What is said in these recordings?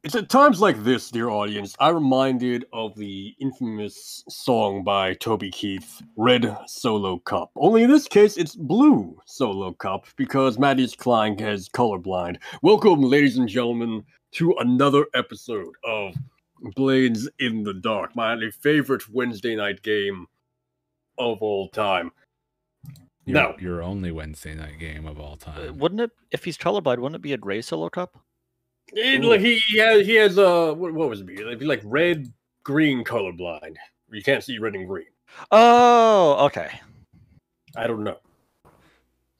It's at times like this, dear audience, I'm reminded of the infamous song by Toby Keith, Red Solo Cup. Only in this case, it's Blue Solo Cup, because Maddie's Klein is colorblind. Welcome, ladies and gentlemen, to another episode of Blades in the Dark, my favorite Wednesday night game of all time. Your only Wednesday night game of all time. Wouldn't it, if he's colorblind, wouldn't it be a gray Solo Cup? He has what was it? It'd be like red, green colorblind. You can't see red and green. Oh, okay. I don't know.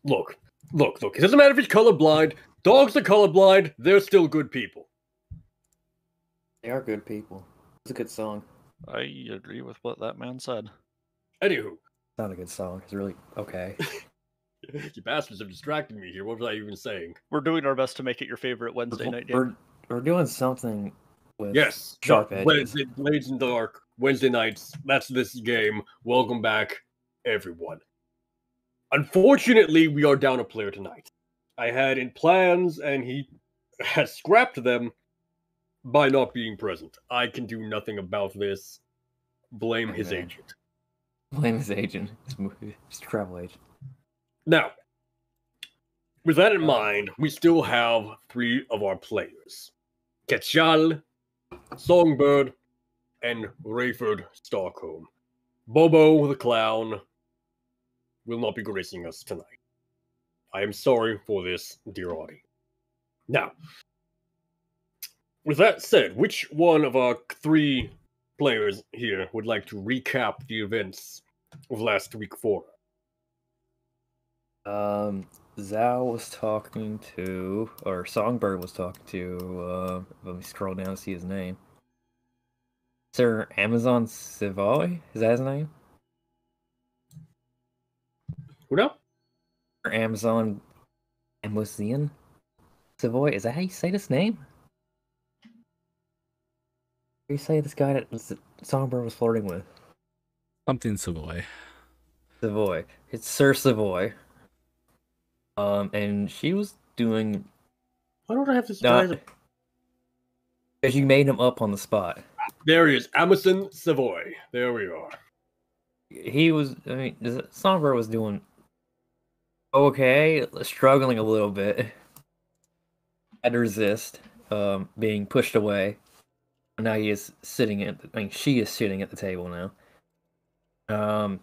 Look. It doesn't matter if he's colorblind. Dogs are colorblind. They're still good people. They are good people. It's a good song. I agree with what that man said. Anywho. It's not a good song. It's really okay. You bastards have distracted me here. What was I even saying? We're doing our best to make it your favorite Wednesday night game. We're doing something with sharp edges. Blades in the Dark, Wednesday nights. That's this game. Welcome back, everyone. Unfortunately, we are down a player tonight. I had in plans, and he has scrapped them by not being present. I can do nothing about this. Blame his agent. Blame his agent. His travel agent. Now, with that in mind, we still have three of our players. Ketchal, Songbird, and Rayford Stockholm. Bobo the Clown will not be gracing us tonight. I am sorry for this, dear audience. Now, with that said, which one of our three players here would like to recap the events of last week for us? Zhao was talking to, or Songbird was talking to, let me scroll down to see his name. Sir Amazon Savoy? Is that his name? Who now? Or Amazon Amosian Savoy? Is that how you say this name? How do you say this guy that Songbird was flirting with? Something Savoy. Savoy. It's Sir Savoy. And she was doing. Why don't I have this guy? Because you made him up on the spot. There he is, Amazon Savoy. There we are. He was. I mean, Songbird was doing okay, struggling a little bit. Had to resist, being pushed away. Now he is sitting at. I mean, she is sitting at the table now.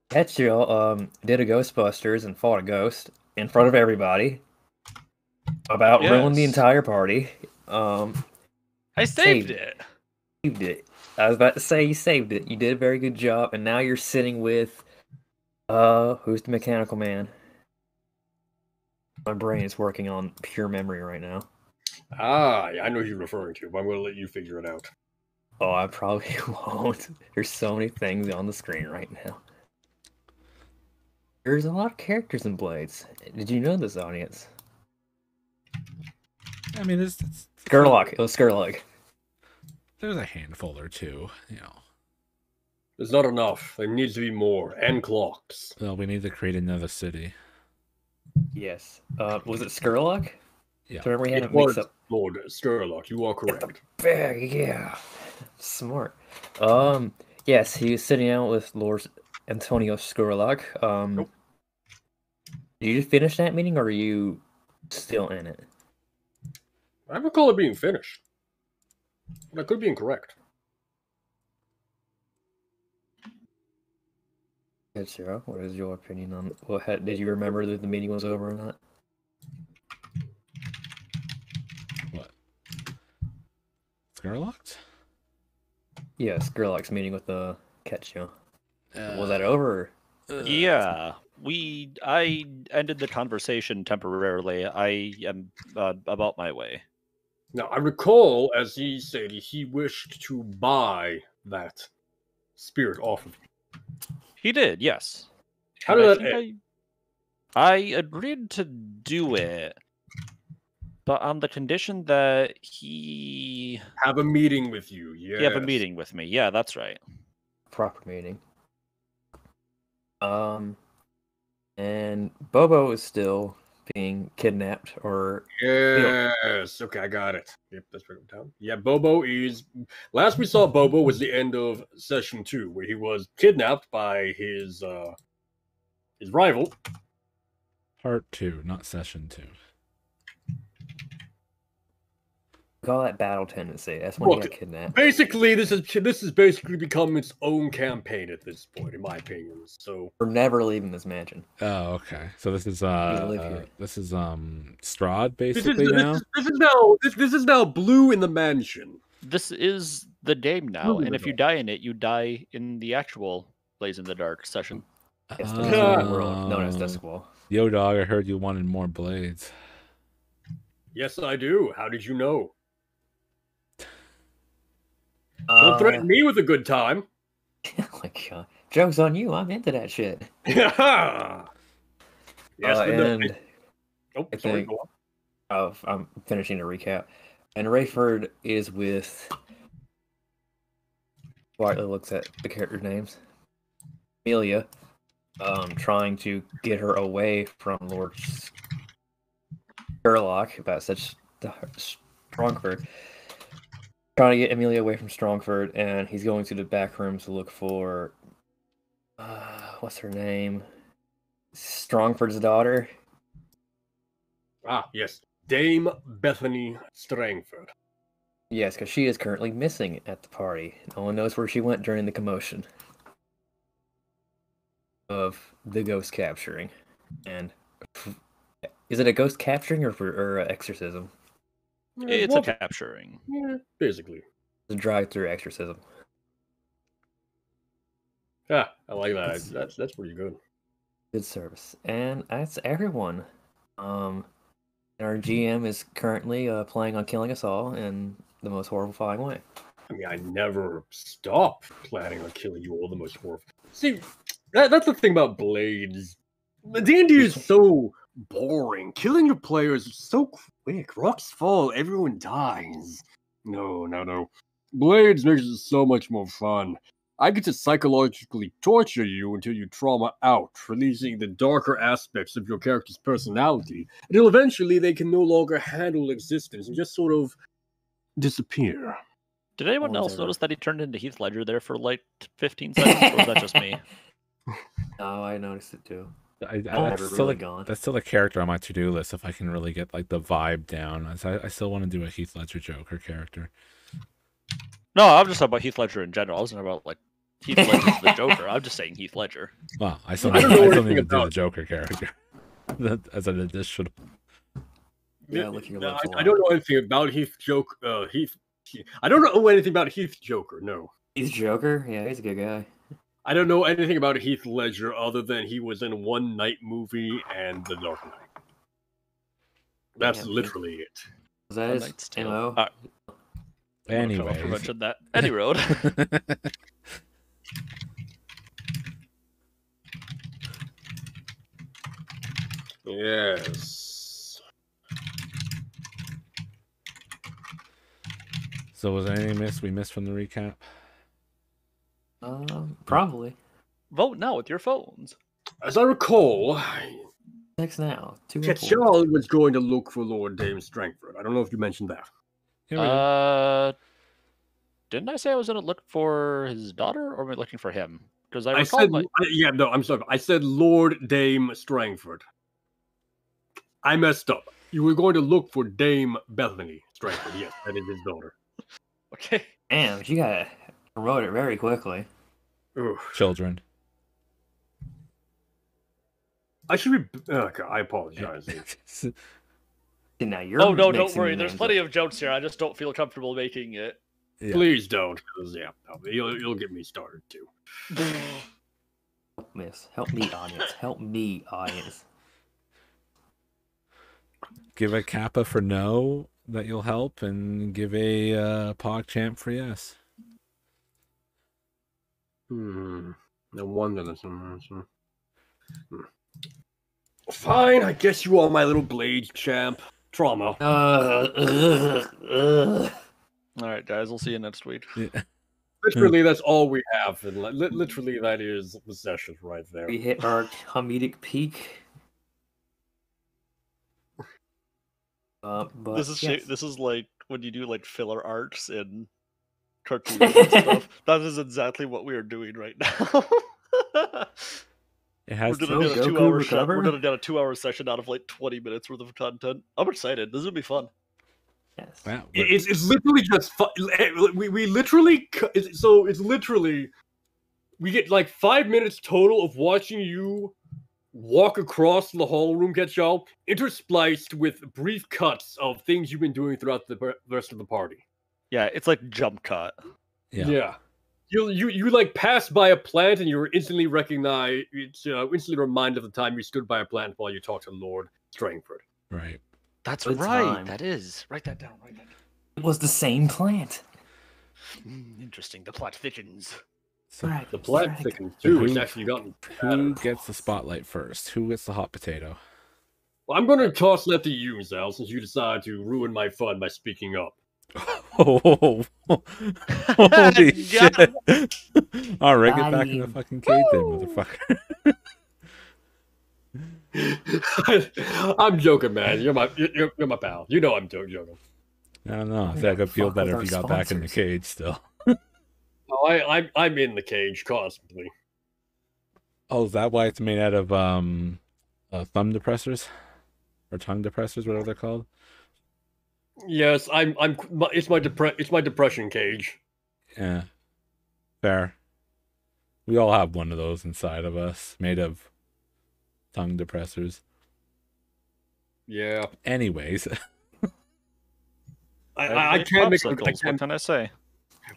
Ketchel did a Ghostbusters and fought a ghost in front of everybody. About ruined the entire party. I saved it. Saved it. I was about to say you saved it. You did a very good job, and now you're sitting with who's the mechanical man? My brain is working on pure memory right now. I know who you're referring to, but I'm gonna let you figure it out. Oh, I probably won't. There's so many things on the screen right now. There's a lot of characters in Blades. Did you know this, audience? I mean, it's Skurlock. It was Skurlock. There's a handful or two, you know. There's not enough. There needs to be more. And clocks. Well, we need to create another city. Yes. Was it Skurlock? Yeah. So remember we had It a mix was up. Lord Skurlock. You are correct. Yeah. Smart. Yes, he was sitting out with Lord Antonio Skurlock. Nope. Did you finish that meeting, or are you still in it? I recall it being finished. But I could be incorrect. Zero. What is your opinion on what? Did you remember that the meeting was over or not? What? Skurlocked? Yeah, Skurlock's meeting with the Ketchel. Was that over? Yeah, I ended the conversation temporarily. I am about my way. Now, I recall, as he said, he wished to buy that spirit off of you. He did, yes. How did that end? I agreed to do it, but on the condition that he have a meeting with you. Yeah, he have a meeting with me. Yeah, that's right. Proper meeting. And Bobo is still being kidnapped or Yes. Okay, I got it. Yep, let's bring him down. Yeah, Bobo is. Last we saw Bobo was the end of session 2, where he was kidnapped by his rival. Part 2, not session 2. we call that battle tendency. That's when he got kidnapped. Basically, this is basically become its own campaign at this point, in my opinion. So We're never leaving this mansion. Oh, okay. So this is here. this is Strahd this basically now. This is now Blue in the mansion. This is the game now, Blue in and the if you die in it, you die in the actual Blaze in the Dark session. Yes, the mystery world known as Duskwall. Yo, dog, I heard you wanted more blades. Yes, I do. How did you know? Don't threaten me with a good time. Oh my god. Joke's on you. I'm into that shit. Yes, and oh, I sorry. think- Go on. I'm finishing the recap. And Rayford is with. Quietly looks at the character names. Amelia, trying to get her away from Lord Sherlock about such Strongford. Trying to get Amelia away from Strongford, and he's going to the back rooms to look for. What's her name? Strongford's daughter. Ah, yes. Dame Bethany Strangford. Yes, because she is currently missing at the party. No one knows where she went during the commotion of the ghost capturing. And is it a ghost capturing or exorcism? It's a capturing. Yeah, basically. It's a drive-through exorcism. Yeah, I like that. That's pretty good. Good service, and that's everyone. And our GM is currently planning on killing us all in the most horrifying way. I mean, I never stop planning on killing you all the most horrible. See, that's the thing about Blades. D&D is so boring. Killing your players is so quick. Rocks fall, everyone dies. No. Blades makes it so much more fun. I get to psychologically torture you until you trauma out, releasing the darker aspects of your character's personality, until eventually they can no longer handle existence and just sort of disappear. Did anyone Always else ever. notice that he turned into Heath Ledger there for like 15 seconds, or was that just me? Oh, I noticed it too. That's Never still really gone. that's still a character on my to-do list if I can really get like the vibe down. I still want to do a Heath Ledger Joker character. No, I'm just talking about Heath Ledger in general. I wasn't about like Heath Ledger's the Joker. I'm just saying Heath Ledger. Well, I still I need, don't know I still anything need to do the about- Joker character as an addition. Yeah, licking your lips a I lot. don't know anything about Heath Joker. I don't know anything about Heath Joker. No, He's Joker? Yeah, he's a good guy. I don't know anything about Heath Ledger other than he was in One Night movie and The Dark Knight. That's Yeah, literally it. Was that A his Knight's Tale. MO? Anyway, mentioned that. Any road. Yes. so was there anything we missed from the recap? Probably. Vote now with your phones. As I recall, Next now. 2 Ketchal was going to look for Lord Dame Strangford. I don't know if you mentioned that. Yeah, we did. Didn't I say I was going to look for his daughter, or am I looking for him? Because I I recall said, my... no, I'm sorry. I said Lord Dame Strangford. I messed up. You were going to look for Dame Bethany Strangford. Yes, that is his daughter. Okay. Damn, you gotta promote it very quickly. Ugh. Children. I should be. Okay, I apologize. See, now you're Oh, no, don't mixing worry. the There's names plenty up. of jokes here. I just don't feel comfortable making it. Yeah. Please don't, because you'll get me started too. Miss, help me, audience. Help me, audience. Give a Kappa for no that you'll help, and give a PogChamp for yes. No wonder that's Fine, I guess you are my little blade champ. Trauma. All right, guys. We'll see you next week. Yeah. Literally, that's all we have. And literally, that is possession right there. We hit our comedic peak. But This is yes. this is like when you do like filler arcs in cartoons and stuff. That is exactly what we are doing right now. It has We're to. gonna So get a Goku 2 hour recover? We're gonna get a 2 hour session out of like 20 minutes worth of content. I'm excited. This is gonna be fun. Yes. Wow, It's literally just we literally it's literally we get like 5 minutes total of watching you walk across the hall room, get y'all interspliced with brief cuts of things you've been doing throughout the rest of the party. Yeah, it's like jump cut. yeah. You like pass by a plant and you're instantly recognized. It's instantly reminded of the time you stood by a plant while you talked to Lord Strangford. Right. That's Good right. time. That is. Write that down. Write that down. It was the same plant. Interesting. The plot thickens. So Right. The plant right. thickens So too. It's who- actually gotten. who gets the spotlight first? Who gets the hot potato? Well, I'm going to toss that to you, Zal, since you decided to ruin my fun by speaking up. Oh, holy shit! All right, get back in the Dying. fucking cage, then, motherfucker. I'm joking, man. You're my pal. You know I'm joking. I don't know. I think I'd feel Fuck better with if you our got back in the sponsors. cage still. Oh, I'm in the cage constantly. Oh, is that why it's made out of thumb depressors or tongue depressors, whatever they're called? Yes, it's my depression cage. Yeah, fair. We all have one of those inside of us, made of tongue depressors. Yeah. Anyways, I like can't make popsicles. What can I say?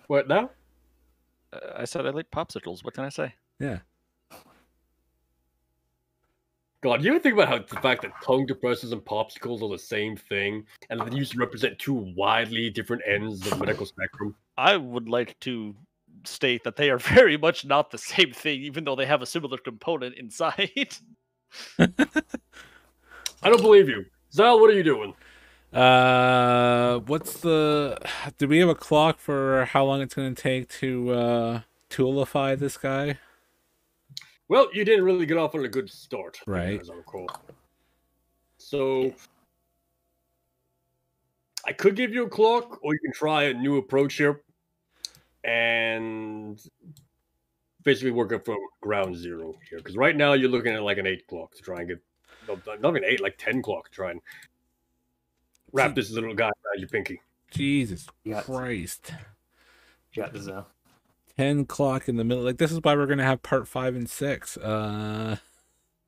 What now? I said I like popsicles. What can I say? yeah. God, you ever think about how the fact that tongue depressors and popsicles are the same thing, and they used to represent two widely different ends of the medical spectrum? I would like to state that they are very much not the same thing, even though they have a similar component inside. I don't believe you. Zal, what are you doing? What's the? Do we have a clock for how long it's going to take to toolify this guy? Well, you didn't really get off on a good start, Right. as I recall. So, I could give you a clock, or you can try a new approach here, and basically work up from ground zero here. Because right now you're looking at like an 8 clock to try and get, no, not even 8, like 10 clock to try and wrap this little guy around your pinky. Jesus Yeah. Christ! You got this now. 10 o'clock in the middle. Like, this is why we're gonna have part 5 and 6. A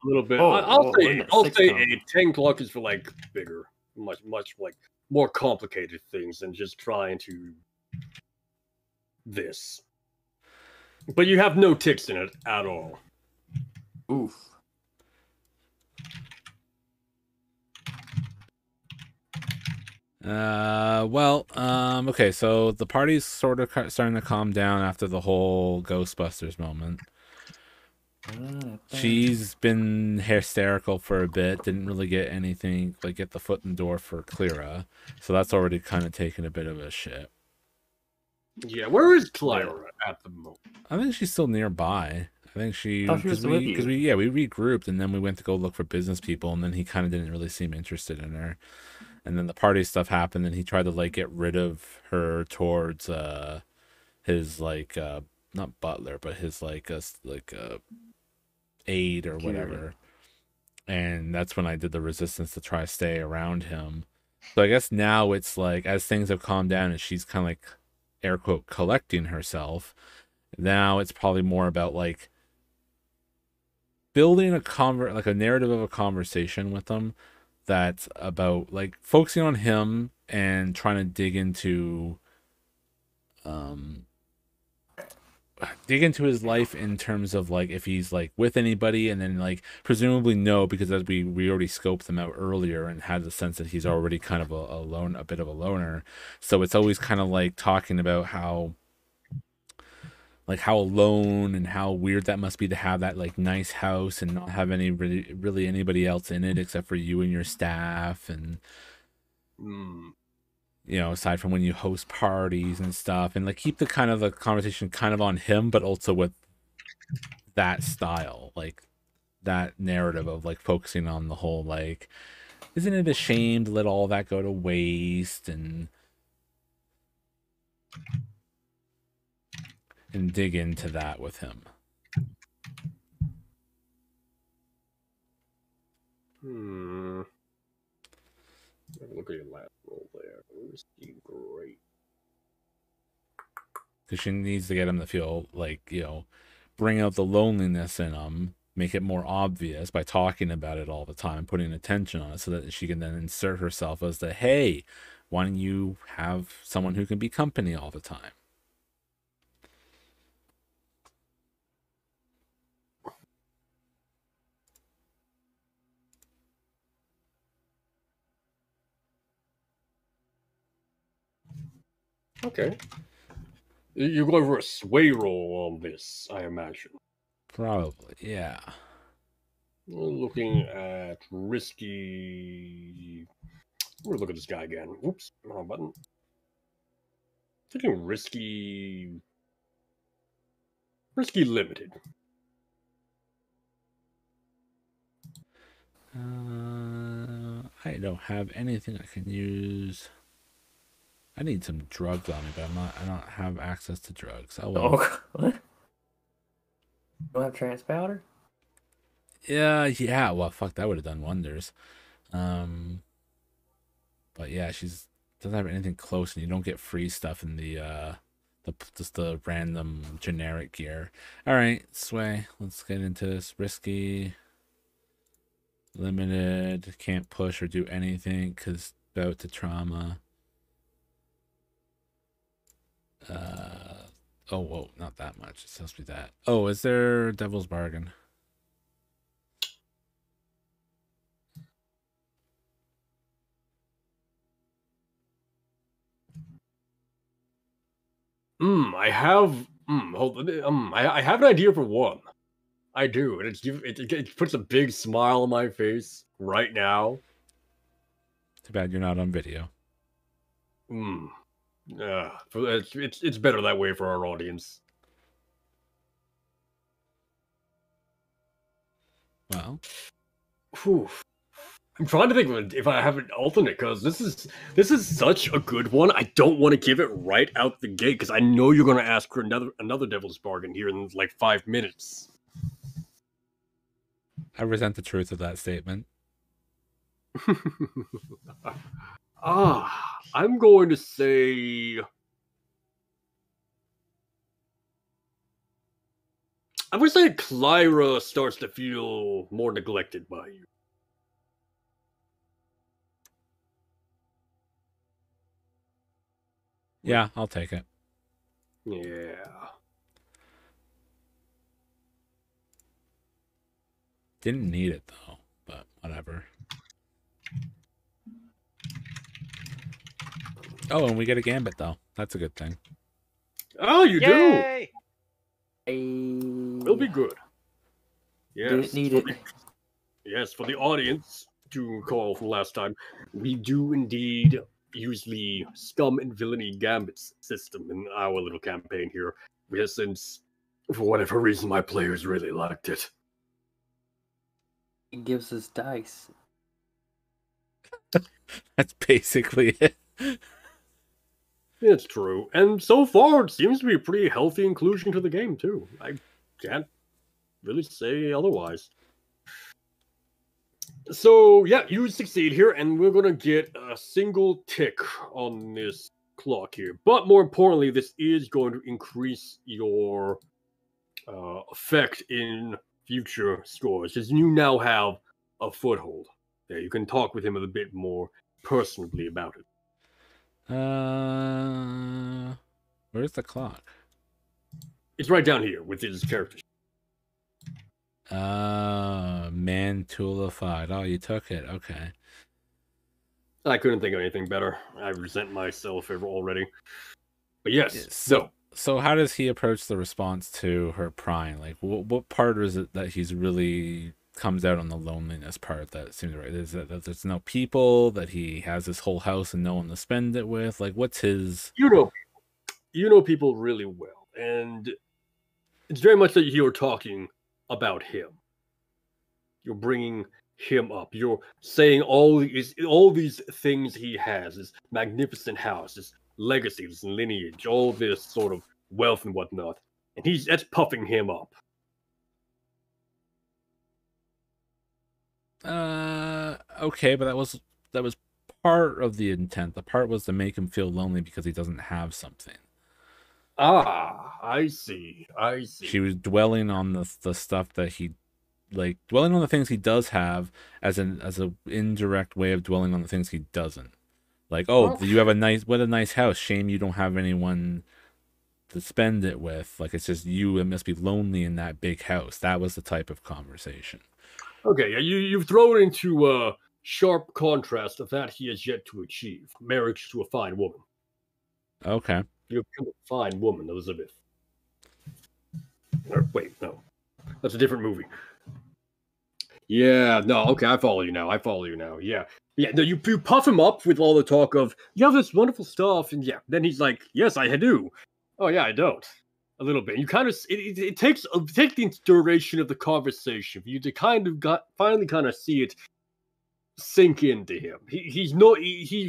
little bit. Oh, I'll when say did I'll 6 say come? 8. 10 clock is for like bigger, much like more complicated things than just trying to this. But you have no ticks in it at all. Oof. Okay, so the party's sort of starting to calm down after the whole Ghostbusters moment. She's been hysterical for a bit, didn't really get anything, like get the foot in the door for Clara, so that's already kind of taken a bit of a shit. Yeah, where is Clara at the moment? I think she's still nearby. I think she, Thought she was with you. because we regrouped and then we went to go look for business people, and then he kind of didn't really seem interested in her. And then the party stuff happened, and he tried to like get rid of her towards his like not butler, but his like aide or whatever. And that's when I did the resistance to try to stay around him. So I guess now it's like, as things have calmed down and she's kind of like air quote collecting herself, now it's probably more about like building a narrative of a conversation with them that's about like focusing on him and trying to dig into his life in terms of like if he's like with anybody, and then like presumably no, because as we already scoped them out earlier and had the sense that he's already kind of a bit of a loner. So it's always kind of like talking about how alone and how weird that must be to have that like nice house and not have really anybody else in it except for you and your staff, and you know, aside from when you host parties and stuff, and like keep the kind of the conversation kind of on him, but also with that style, like that narrative of like focusing on the whole like isn't it a shame to let all that go to waste and dig into that with him? Look at your last roll there. Risky, great. Because she needs to get him to feel like, you know, bring out the loneliness in him, make it more obvious by talking about it all the time, putting attention on it, so that she can then insert herself as the, hey, why don't you have someone who can be company all the time? Okay. You're going for a sway roll on this, I imagine. Probably, yeah. Looking at risky. We'll look at this guy again. Oops, wrong button. Thinking risky. Risky limited. I don't have anything I can use. I need some drugs on me, but I don't have access to drugs. Oh well. Oh, what? You don't have trance powder? Yeah. Well, fuck, that would have done wonders. But yeah, she's doesn't have anything close, and you don't get free stuff in the just the random generic gear. All right, Sway. Let's get into this. Risky, limited, can't push or do anything because bout to trauma. Oh, whoa, not that much. It's supposed to be that. Oh, is there Devil's Bargain? I have. Hold on. I have an idea for one. I do, and it puts a big smile on my face right now. Too bad you're not on video. It's better that way for our audience. Well, Whew. I'm trying to think if I have an alternate, because this is such a good one. I don't want to give it right out the gate because I know you're going to ask for another Devil's Bargain here in like 5 minutes. I resent the truth of that statement. I'm going to say. I would say Clyra starts to feel more neglected by you. Yeah, I'll take it. Yeah. Didn't need it though, but whatever. Oh, and we get a Gambit though. That's a good thing. Oh, you Yay! do. It'll be good. Yes. Didn't need it. Yes, for the audience to recall from last time, we do indeed use the Scum and Villainy Gambits system in our little campaign here. Since, for whatever reason, my players really liked it. It gives us dice. That's basically it. It's true. And so far, it seems to be a pretty healthy inclusion to the game, too. I can't really say otherwise. So, yeah, you succeed here, and we're going to get a single tick on this clock here. But more importantly, this is going to increase your effect in future scores, because you now have a foothold. Yeah, you can talk with him a bit more personally about it. Where's the clock? It's right down here with his character. Mantulified. Oh, you took it. Okay. I couldn't think of anything better. I resent myself already. But yes, So how does he approach the response to her prying? Like, what part is it that he's really comes out on the loneliness part that seems right? Is that there's no people, that he has his whole house and no one to spend it with? Like, what's his... You know people really well, and it's very much that you're talking about him. You're bringing him up. You're saying all these things he has, his magnificent house, his legacy, his lineage, all this sort of wealth and whatnot, and that's puffing him up. Okay, but that was part of the intent. The part was to make him feel lonely because he doesn't have something. Ah, I see. She was dwelling on the stuff that he, like, dwelling on the things he does have as a indirect way of dwelling on the things he doesn't. Like, oh, you have a nice house. Shame you don't have anyone to spend it with. Like, it's just you. It must be lonely in that big house. That was the type of conversation. Okay, you've thrown into sharp contrast of that he has yet to achieve: marriage to a fine woman. Okay. You've become a fine woman, Elizabeth. Or, wait, no, that's a different movie. Yeah, no, okay, I follow you now. Yeah. No, you puff him up with all the talk of you have this wonderful stuff, and yeah, then he's like, yes, I do. Oh yeah, I don't. A little bit. You kind of it takes the duration of the conversation for you to finally kind of see it sink into him. He's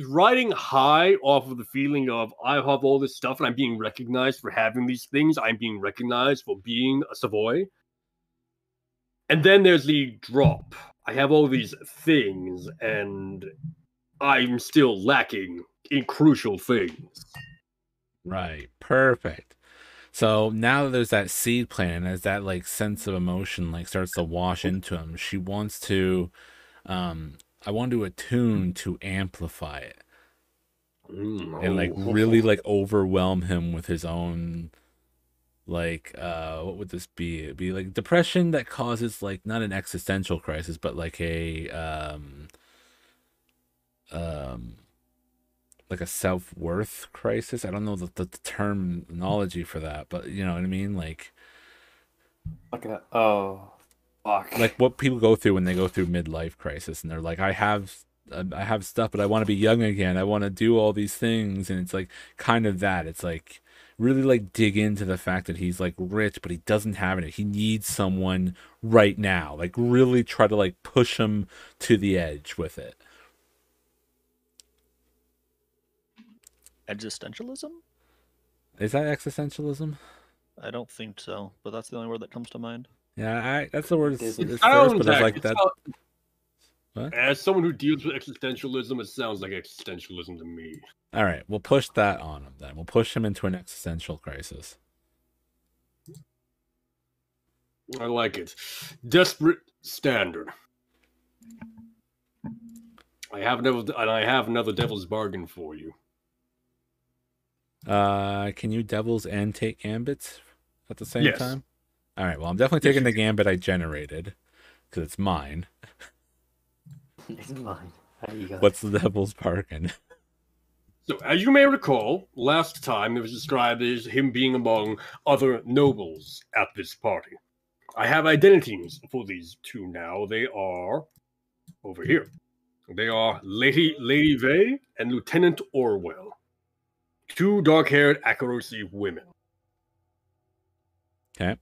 riding high off of the feeling of I have all this stuff and I'm being recognized for having these things. I'm being recognized for being a Savoy. And then there's the drop. I have all these things and I'm still lacking in crucial things. Right. Perfect. So now that there's that seed planted, as that like sense of emotion like starts to wash into him, she wants to I want to attune to amplify it. And like really like overwhelm him with his own like what would this be? It'd be like depression that causes like not an existential crisis, but like a self-worth crisis. I don't know the terminology for that, but you know what I mean? Like like what people go through when they go through midlife crisis and they're like, I have stuff, but I want to be young again. I want to do all these things. And it's like kind of that. It's like really like dig into the fact that he's like rich, but he doesn't have it. He needs someone right now. Like really try to like push him to the edge with it. Existentialism? Is that existentialism? I don't think so, but that's the only word that comes to mind. Yeah, that's the word it's first, but I was like that. What? As someone who deals with existentialism, it sounds like existentialism to me. All right, we'll push that on him then. We'll push him into an existential crisis. I like it. Desperate standard. I have another devil's bargain for you. Can you devils and take gambits at the same time? All right, well, I'm definitely taking the gambit I generated because it's mine. It's mine. How you go? What's the devil's bargain? So, as you may recall, last time it was described as him being among other nobles at this party. I have identities for these two now. They are over here. They are Lady Vey and Lieutenant Orwell. Two dark-haired Akarosi women. Okay.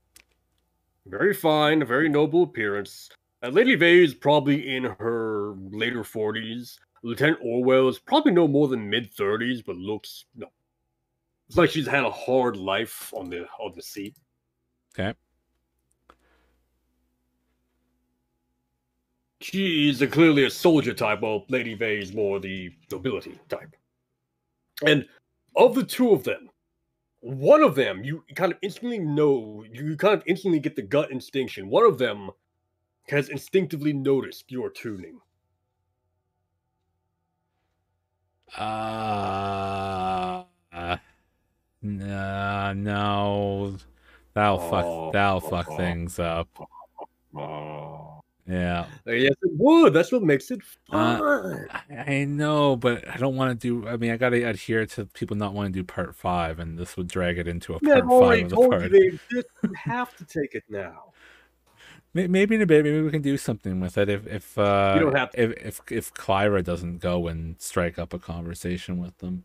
Very fine, a very noble appearance. Lady Vey is probably in her later 40s. Lieutenant Orwell is probably no more than mid-30s, but looks it's like she's had a hard life on the sea. Okay. She's clearly a soldier type, while Lady Vey is more the nobility type. And of the two of them, one of them, you kind of instantly get the gut instinction. One of them has instinctively noticed your tuning. No. That'll fuck things up. Yeah. Yes, it would. That's what makes it fun. I know, but I don't want to do. I mean, I got to adhere to people not wanting to do part 5, and this would drag it into a part 5 of the part. You have to take it now. Maybe in a bit. Maybe we can do something with it if you don't have to. if Clyra doesn't go and strike up a conversation with them.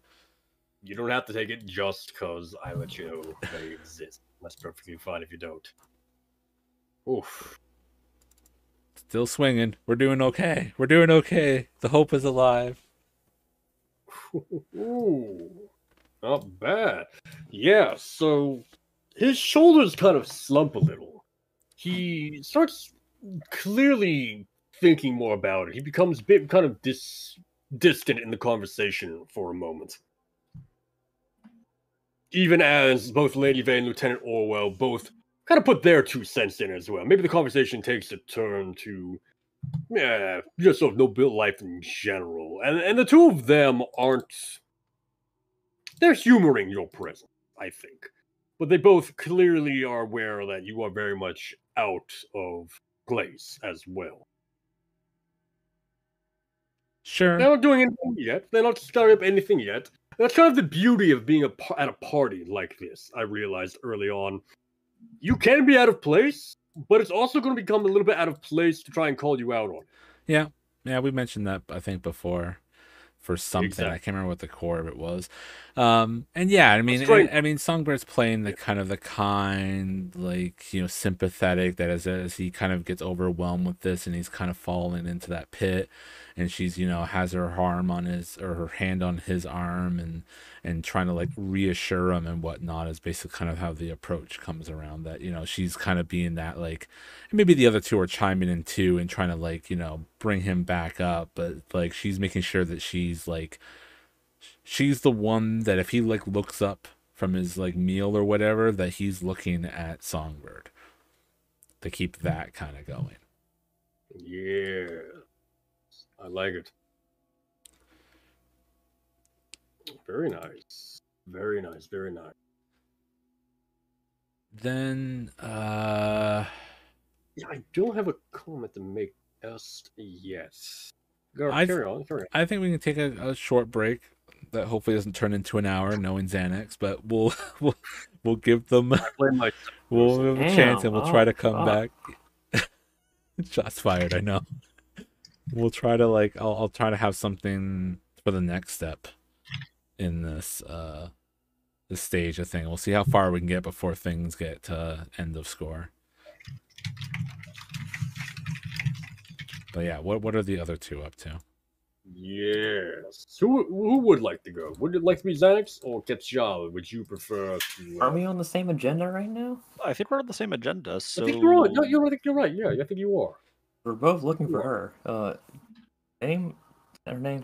You don't have to take it just because I let you know they exist. That's perfectly fine if you don't. Oof. Still swinging. We're doing okay. We're doing okay. The hope is alive. Ooh, not bad. Yeah, so his shoulders kind of slump a little. He starts clearly thinking more about it. He becomes a bit kind of distant in the conversation for a moment. Even as both Lady Vane and Lieutenant Orwell both kind of put their 2 cents in as well. Maybe the conversation takes a turn to just sort of noble life in general. And the two of them aren't... They're humoring your presence, I think. But they both clearly are aware that you are very much out of place as well. Sure. They're not doing anything yet. They're not starting up anything yet. That's kind of the beauty of being at a party like this, I realized early on. You can be out of place, but it's also going to become a little bit out of place to try and call you out on. Yeah. Yeah, we mentioned that, I think, before. For something, Exactly. I can't remember what the core of it was, and yeah, I mean, Songbird's playing the kind of the kind, like, sympathetic, that as he kind of gets overwhelmed with this, and he's kind of falling into that pit, and she's has her arm on his, or her hand on his arm, and trying to like reassure him and whatnot, is basically kind of how the approach comes around. That she's kind of being that, like, and maybe the other two are chiming in too and trying to, like, bring him back up, but like she's making sure that she's the one that if he like looks up from his like meal or whatever, that he's looking at Songbird, to keep that kind of going. Yeah, I like it. Very nice. Very nice. Very nice. Then Yeah, I don't have a comment to make just yet. Carry on. I think we can take a short break that hopefully doesn't turn into an hour, knowing Xanax, but we'll give them we'll give them a chance, and we'll try to come back. Shots fired, I know. We'll try to, like, I'll try to have something for the next step in this stage of thing. We'll see how far we can get before things get to end of score. But yeah, what are the other two up to? Yes. Who would like to go? Would it like to be Xanax or Ketchal? Would you prefer to... Are we on the same agenda right now? I think we're on the same agenda, so... I think you're right. No, I think you're right. Yeah, I think you are. We're both looking for her. Name? Her name?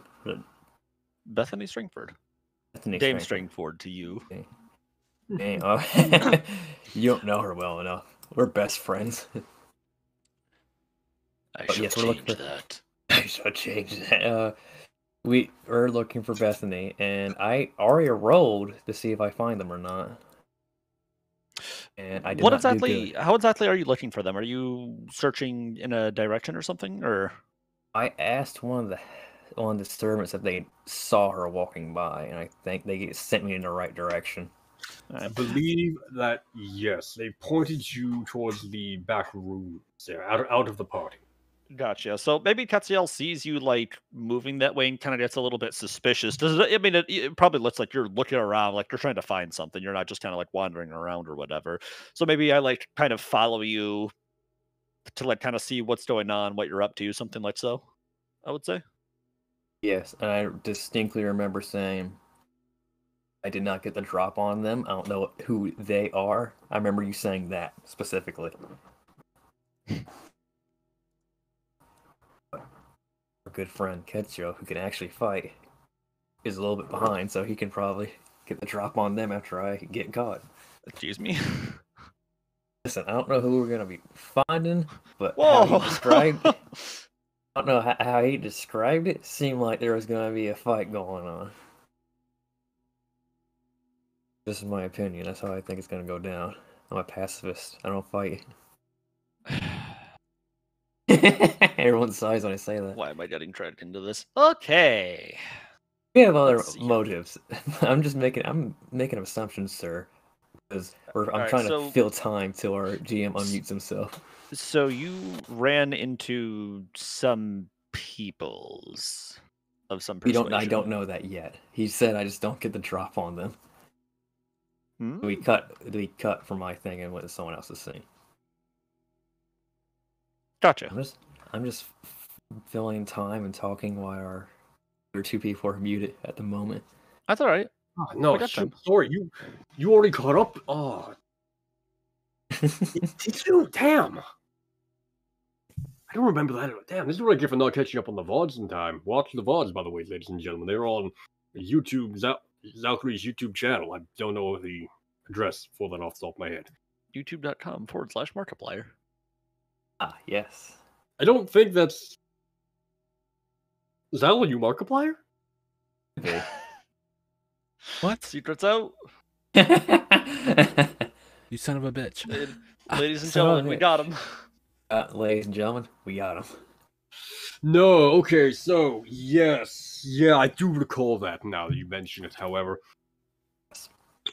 Bethany Stringford. Bethany Dame Stringford. Stringford to you. Okay. Dang, you don't know her well enough. We're best friends. I But should yes, we're looking change for- that. I should change that. We're looking for Bethany, and I already rolled to see if I find them or not. And I did What not do exactly? good. How exactly are you looking for them? Are you searching in a direction or something, or? I asked one of the servants if they saw her walking by, and I think they sent me in the right direction. I believe that, yes, they pointed you towards the back rooms there, out of the party. Gotcha. So maybe Katsiel sees you like moving that way and kind of gets a little bit suspicious. Does it? I mean, it probably looks like you're looking around, like you're trying to find something. You're not just kind of like wandering around or whatever. So maybe I like kind of follow you to like kind of see what's going on, what you're up to, something like so. I would say. Yes, and I distinctly remember saying I did not get the drop on them. I don't know who they are. I remember you saying that specifically. Our good friend Ketcho, who can actually fight, is a little bit behind, so he can probably get the drop on them after I get caught. Excuse me. Listen, I don't know who we're gonna be finding, but Whoa. how he described, I don't know how he described it. Seemed like there was gonna be a fight going on. This is my opinion. That's how I think it's gonna go down. I'm a pacifist. I don't fight. Everyone sighs when I say that. Why am I getting dragged into this? Okay. We have other Let's see. motives. I'm making assumptions, sir. Because I'm Alright, trying so- to fill time till our GM unmutes himself. So you ran into some peoples of some persuasion. I don't know that yet. He said I just don't get the drop on them. Hmm? We cut from my thing and went to someone else's thing. Gotcha. I'm just filling time and talking while our other two people are muted at the moment. That's all right. Oh, no, got time. sorry, you already caught up. Oh, did you? Damn. I don't remember that. Damn, this is what I get for not catching up on the VODs in time. Watch the VODs, by the way, ladies and gentlemen. They're on YouTube, Valkyrie's YouTube channel. I don't know the address for that off the top of my head. YouTube.com/Markiplier. Ah, yes. I don't think that's... Is that a new Markiplier? Okay. What? Secrets out. You son of a bitch. Ladies and son of a gentlemen, we bitch. got him. Ladies and gentlemen, we got him. No, okay, so, yes. Yeah, I do recall that now that you mention it, however.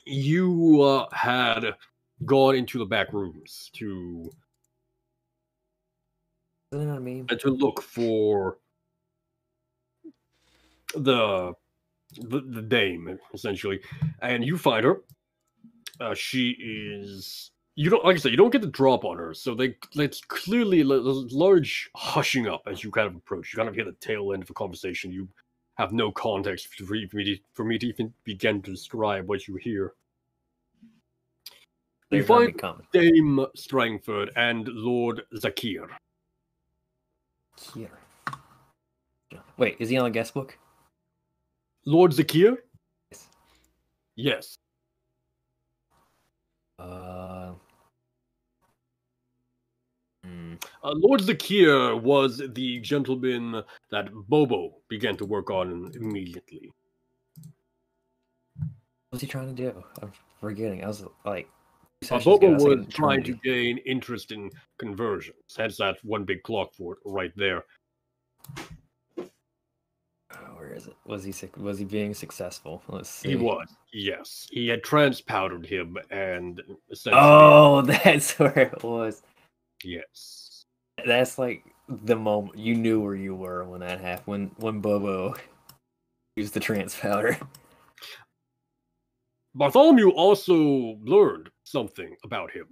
You had gone into the back rooms to Isn't that a meme? to look for the dame, essentially, and you find her. She is... You don't, like I said, you don't get the drop on her, so it's clearly a large hushing up as you kind of approach. You kind of hear the tail end of a conversation. You have no context for me to even begin to describe what you hear. You They've heard me find coming. Dame Strangford and Lord Zakir. Here. Wait, is he on the guest book? Lord Zakir? Yes. Yes. Lord Zakir was the gentleman that Bobo began to work on immediately. What's he trying to do? I'm forgetting. I was like, Bobo was trying to gain interest in conversions. Hence that one big clock fort right there. Where is it? Was he being successful? Let's see. He was, yes. He had transpowdered him and essentially... Oh, that's where it was. Yes. That's like the moment you knew where you were when that happened. When Bobo used the trance powder. Bartholomew also learned something about him.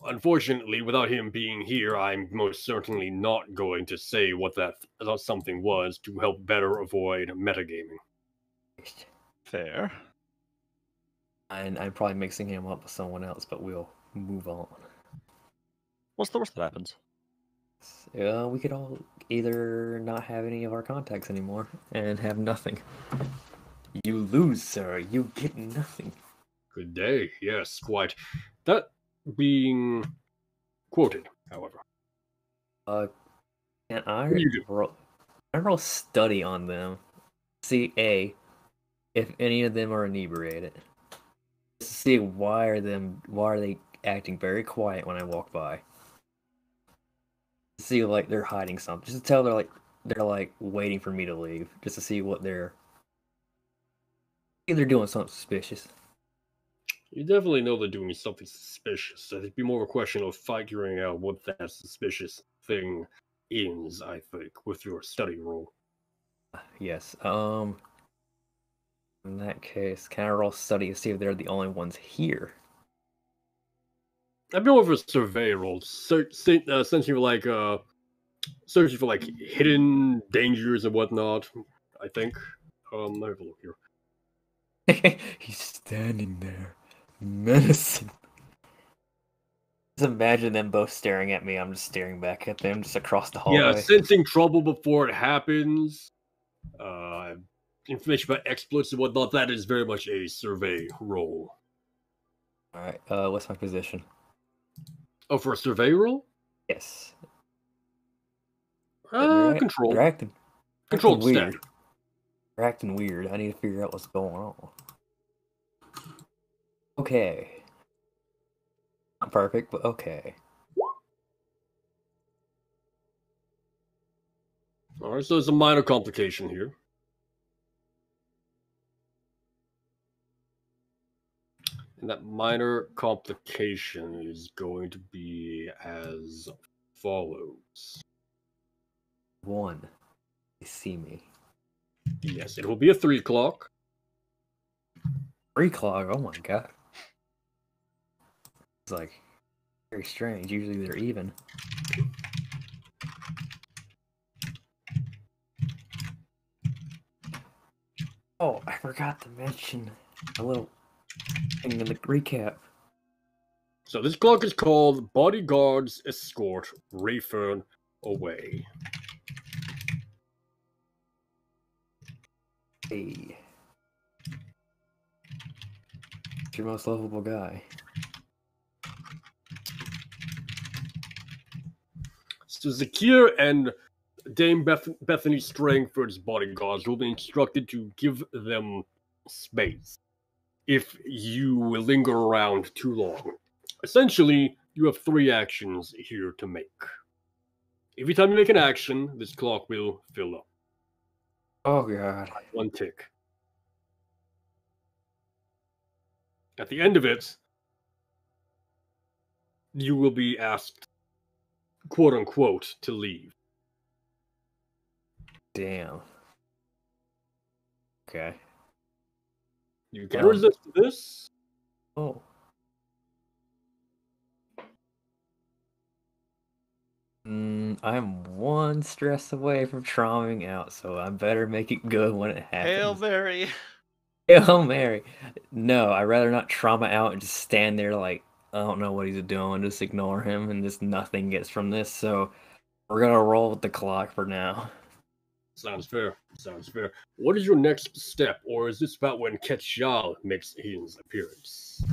Unfortunately, without him being here, I'm most certainly not going to say what that something was to help better avoid metagaming. Fair. And I'm probably mixing him up with someone else, but we'll move on. What's the worst that happens? We could all either not have any of our contacts anymore and have nothing. You lose, sir. You get nothing. Good day. Yes, quite. That being quoted, however. Can I What do you do? roll study on them? See if any of them are inebriated. Just to see why are they acting very quiet when I walk by. To see like they're hiding something. Just to tell they're like waiting for me to leave. Just to see what they're doing something suspicious. You definitely know they're doing something suspicious. It'd be more of a question of figuring out what that suspicious thing is, I think, with your study roll. Yes. In that case, can I roll study to see if they're the only ones here? I'd be more of a survey roll, searching for hidden dangers and whatnot. I think. Let me have a look here. He's standing there, menacing. Just imagine them both staring at me. I'm just staring back at them, just across the hallway. Yeah, sensing trouble before it happens. Information about exploits and whatnot. That is very much a survey roll. All right. What's my position? Oh, for a survey roll? Yes. Control. They're acting Controlled weird. stat. They're acting weird. I need to figure out what's going on. Okay. Not perfect, but okay. Alright, so there's a minor complication here. And that minor complication is going to be as follows. 1. They see me. Yes, it will be a 3 o'clock. 3 o'clock. Oh my god. It's like very strange. Usually they're even. Oh, I forgot to mention a little thing in the recap. So this clock is called Bodyguards Escort Rayfern Away. Hey. It's your most lovable guy. So Zakir and Dame Bethany Strangford's bodyguards will be instructed to give them space if you linger around too long. Essentially, you have 3 actions here to make. Every time you make an action, this clock will fill up. Oh god. 1 tick. At the end of it, you will be asked, quote unquote, to leave. Damn. Okay. You can resist this. Oh. I'm 1 stress away from traumaing out, so I better make it good when it happens. Hail Mary. Hail Mary. No, I'd rather not trauma out and just stand there like, I don't know what he's doing, just ignore him, and just nothing gets from this, so we're gonna roll with the clock for now. Sounds fair. Sounds fair. What is your next step, or is this about when Ketchal makes his appearance?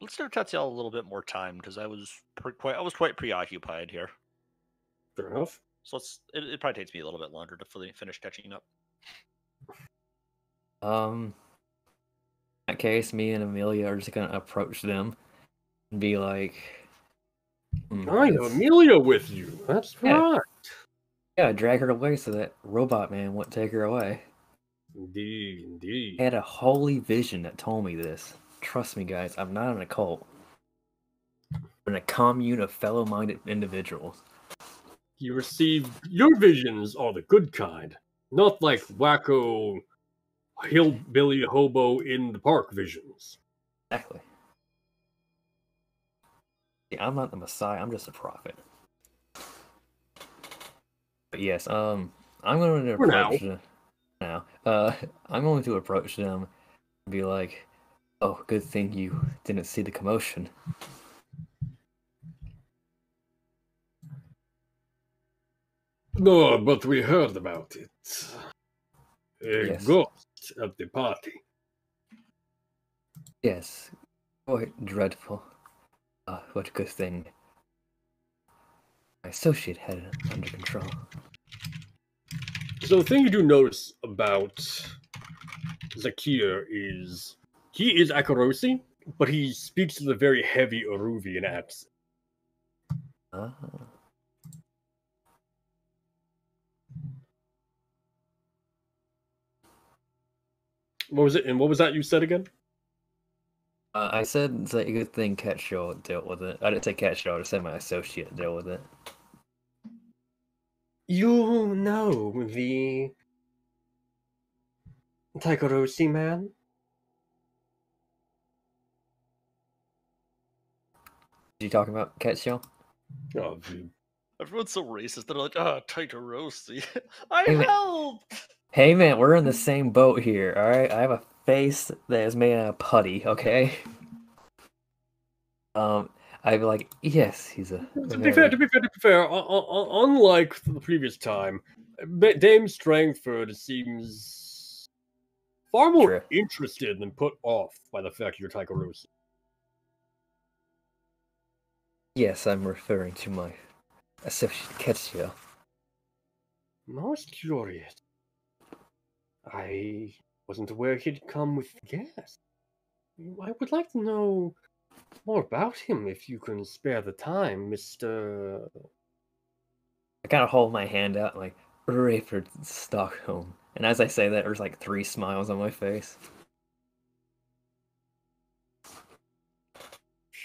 Let's give Tatsiel a little bit more time because I was quite preoccupied here. Fair enough. So it probably takes me a little bit longer to finish catching up. In that case, me and Amelia are just gonna approach them and be like, I have Amelia with you. That's right. Yeah, drag her away so that robot man won't take her away. Indeed, indeed. I had a holy vision that told me this. Trust me, guys, I'm not in a cult. I'm in a commune of fellow-minded individuals. You receive your visions are the good kind, not like wacko hillbilly hobo in the park visions. Exactly. Yeah, I'm not the Messiah, I'm just a prophet. But yes, I'm going to approach them now. I'm going to approach them and be like, oh, good thing you didn't see the commotion. No, but we heard about it. A Yes. ghost at the party. Yes, quite dreadful. What a good thing my associate had it under control. So the thing you do notice about Zakir is he is Akarosi, but he speaks with a very heavy Aruvian accent. What was it? And what was that you said again? I said it's a good thing Catchshaw dealt with it. I didn't say Catchshaw, I said my associate dealt with it. You know the Taikoroshi man? You talking about Catchshaw? Oh, dude. Everyone's so racist. They're like, Taikoroshi. I Hey, man. helped! Hey man, we're in the same boat here, alright? I have a face that is made out of putty, okay? I'd be like, yes, he's a... To be fair, unlike the previous time, Dame Strangford seems far more interested than put off by the fact you're Taikoroshi. Yes, I'm referring to my associate Ketsuya. Most curious. I wasn't aware he'd come with guests. I would like to know more about him if you can spare the time, Mr. I kind of hold my hand out like, Rayford Stockholm. And as I say that, there's like 3 smiles on my face.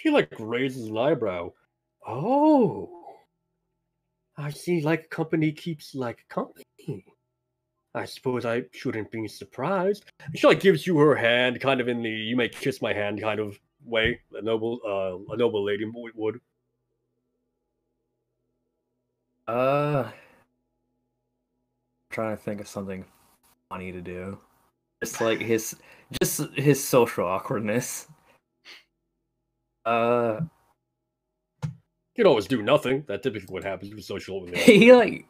He raises an eyebrow. Oh. I see company keeps company. I suppose I shouldn't be surprised. She gives you her hand, kind of in the "you may kiss my hand" kind of way, a noble lady would. Trying to think of something funny to do. Just like his social awkwardness. You can always do nothing. That's typically what happens with social. He like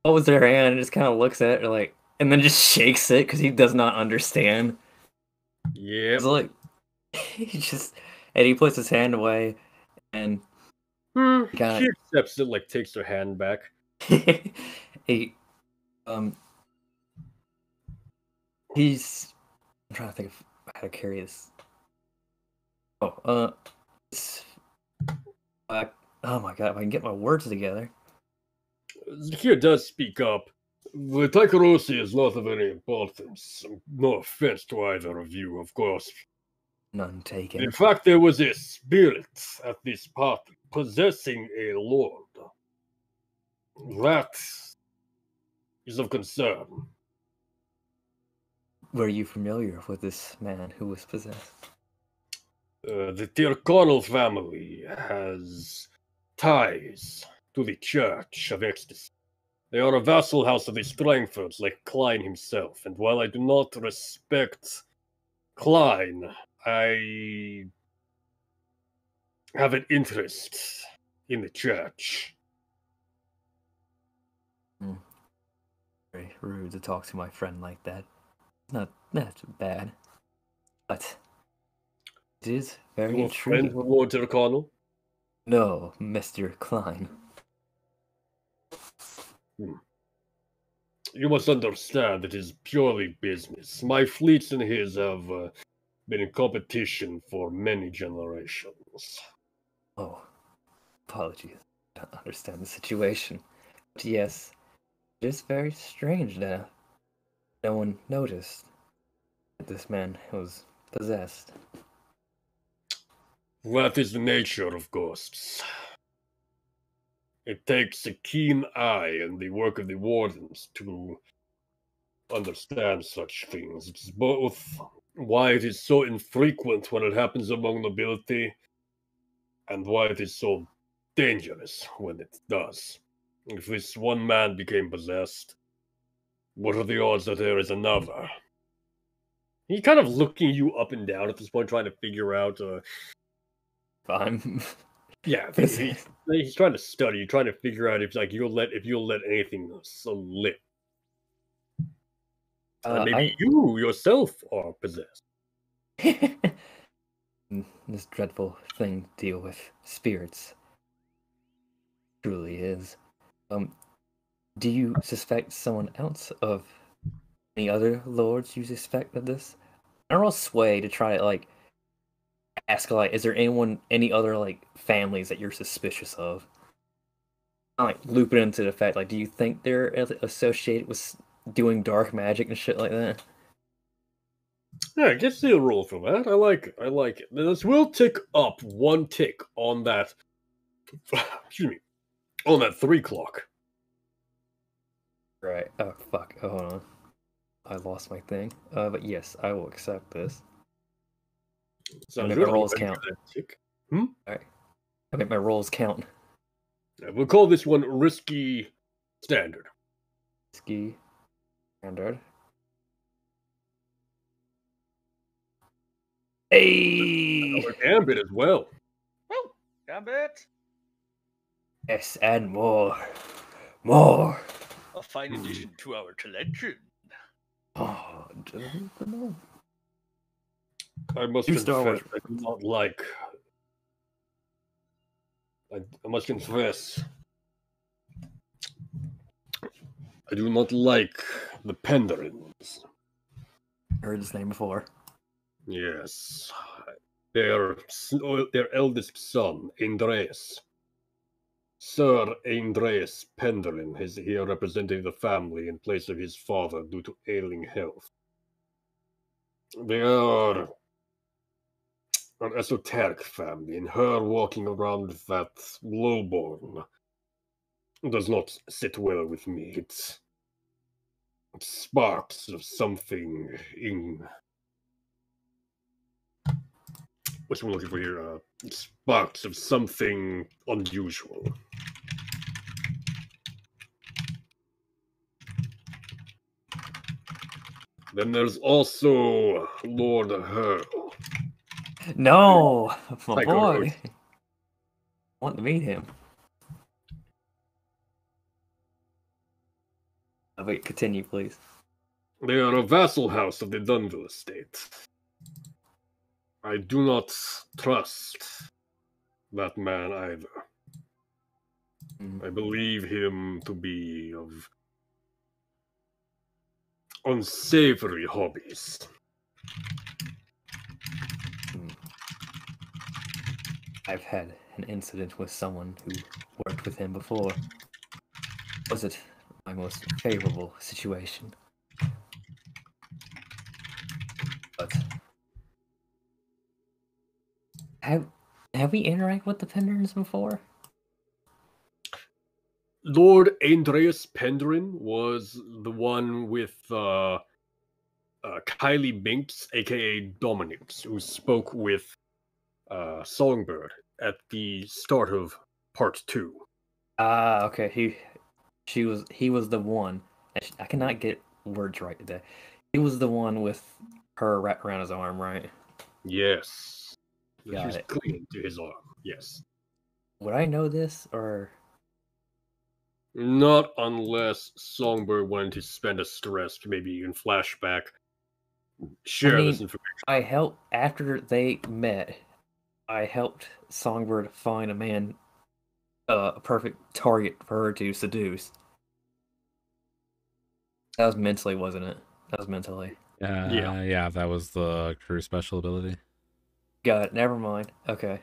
holds their hand and just kind of looks at it like, and then just shakes it because he does not understand. Yeah. It's like he puts his hand away and She accepts it, like takes her hand back. he he's I'm trying to think of how to carry this. Oh my god, if I can get my words together. Zakir does speak up. The Takarosi is not of any importance. No offense to either of you, of course. None taken. In fact, there was a spirit at this party possessing a lord. That is of concern. Were you familiar with this man who was possessed? The Tyrconnell family has ties to the Church of Ecstasy. They are a vassal house of the Strangfords, like Klein himself, and while I do not respect Klein, I have an interest in the Church. Very rude to talk to my friend like that. Not that bad, but it is very Your friend, intriguing. Lord Tyrconnell? No, Mr. Klein. You must understand it is purely business. My fleets and his have been in competition for many generations. Oh, apologies. I don't understand the situation. But yes, it is very strange that no one noticed that this man was possessed. That is the nature of ghosts. It takes a keen eye and the work of the wardens to understand such things. It's both why it is so infrequent when it happens among nobility, and why it is so dangerous when it does. If this one man became possessed, what are the odds that there is another? He's kind of looking you up and down at this point, trying to figure out. Fine. Yeah, he's trying to study, trying to figure out if you'll let anything slip. Maybe you yourself are possessed. This dreadful thing to deal with spirits truly is. Do you suspect someone else of any other lords you suspect of this? I don't know, sway to try to like ask like, is there any other like families that you're suspicious of? I like loop it into the fact like, do you think they're associated with doing dark magic and shit like that? Yeah, get the roll for that. I like it. This will tick up one tick on that. Excuse me, on that 3 clock. Right. Oh fuck. Oh, hold on. I lost my thing. But yes, I will accept this. So I make my rolls count. Hmm? Alright. I make my rolls count. We'll call this one risky standard. Risky standard. Hey! Gambit as well. Woo! Gambit! Yes, and more. More! A fine addition to our collection. Oh, I must Two Star confess, Wars. I do not like. I must confess, I do not like the Penderins. Heard his name before. Yes, their eldest son, Andreas. Sir Andreas Penderin is here representing the family in place of his father due to ailing health. They are an esoteric family, and her walking around with that lowborn does not sit well with me. It sparks of something in. What's I'm looking for here? Sparks of something unusual. Then there's also Lord Hurl. No, my Psycho boy. Rose. I want to meet him. Oh, wait, continue, please. They are a vassal house of the Dunville estate. I do not trust that man either. I believe him to be of unsavory hobbies. I've had an incident with someone who worked with him before. Was it my most favorable situation? But have we interacted with the Penderns before? Lord Andreas Penderin was the one with Kylie Binks, aka Dominix, who spoke with Songbird at the start of part 2. Ah, okay. He was the one. I cannot get words right today. He was the one with her wrapped around his arm, right? Yes. She Got was it. clinging to his arm, yes. Would I know this, or Not unless Songbird wanted to spend a stress, maybe in flashback, share this mean, information. I helped after they met. I helped Songbird find a man, a perfect target for her to seduce. That was mentally, wasn't it? That was mentally. Yeah, that was the crew special ability. Got it. Never mind. Okay.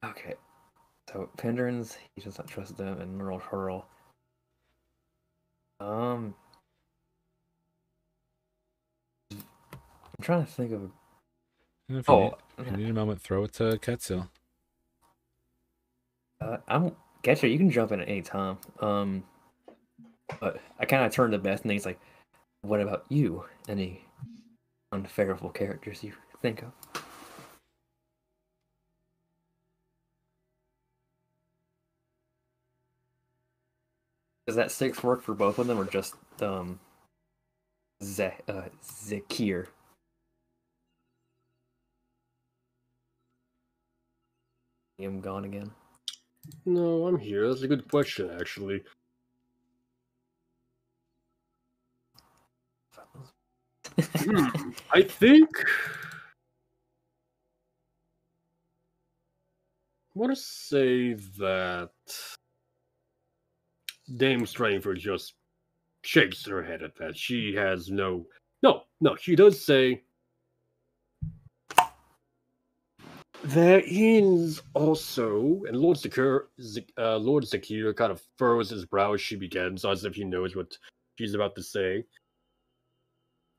Okay. So Penderins, he does not trust them, and Merle Hurl. I'm trying to think of. If you need a moment, throw it to Ketsil. I'm Getcher. You can jump in at any time. But I kind of turned to Beth, and he's like, "What about you? Any unfavorable characters you think of?" Does that 6 work for both of them, or just Zakir? I'm gone again. No, I'm here. That's a good question, actually. I think I want to say that Dame Strangford just shakes her head at that. She has no. She does say there is also, and Lord Zakir kind of furrows his brow as she begins, as if he knows what she's about to say.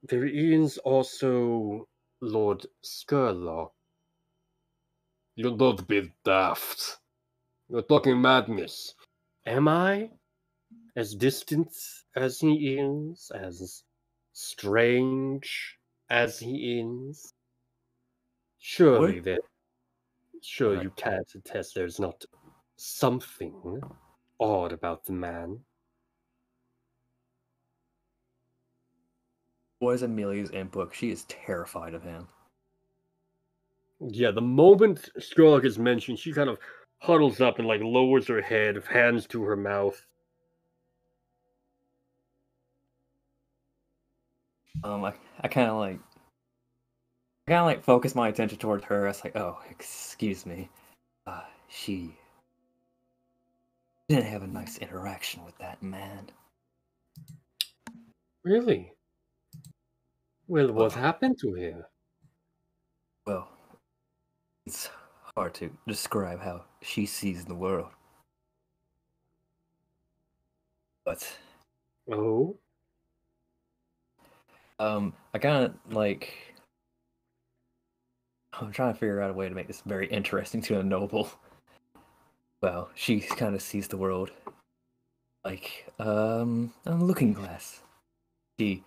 There is also Lord Skurlock. You're not be daft. You're talking madness. Am I? As distant as he is, as strange as he is? Surely What? then, sure Alright. you can't attest there's not something odd about the man. Was Amelia's input? She is terrified of him. Yeah, the moment Skurlock is mentioned, she kind of huddles up and like lowers her head, hands to her mouth. I kind of like focus my attention towards her. It's like, oh, excuse me, she didn't have a nice interaction with that man. Really? Well, what Well- happened to him? Well, it's hard to describe how she sees the world, but Oh? I kind of like. I'm trying to figure out a way to make this very interesting to a noble. Well, she kind of sees the world like a looking glass. She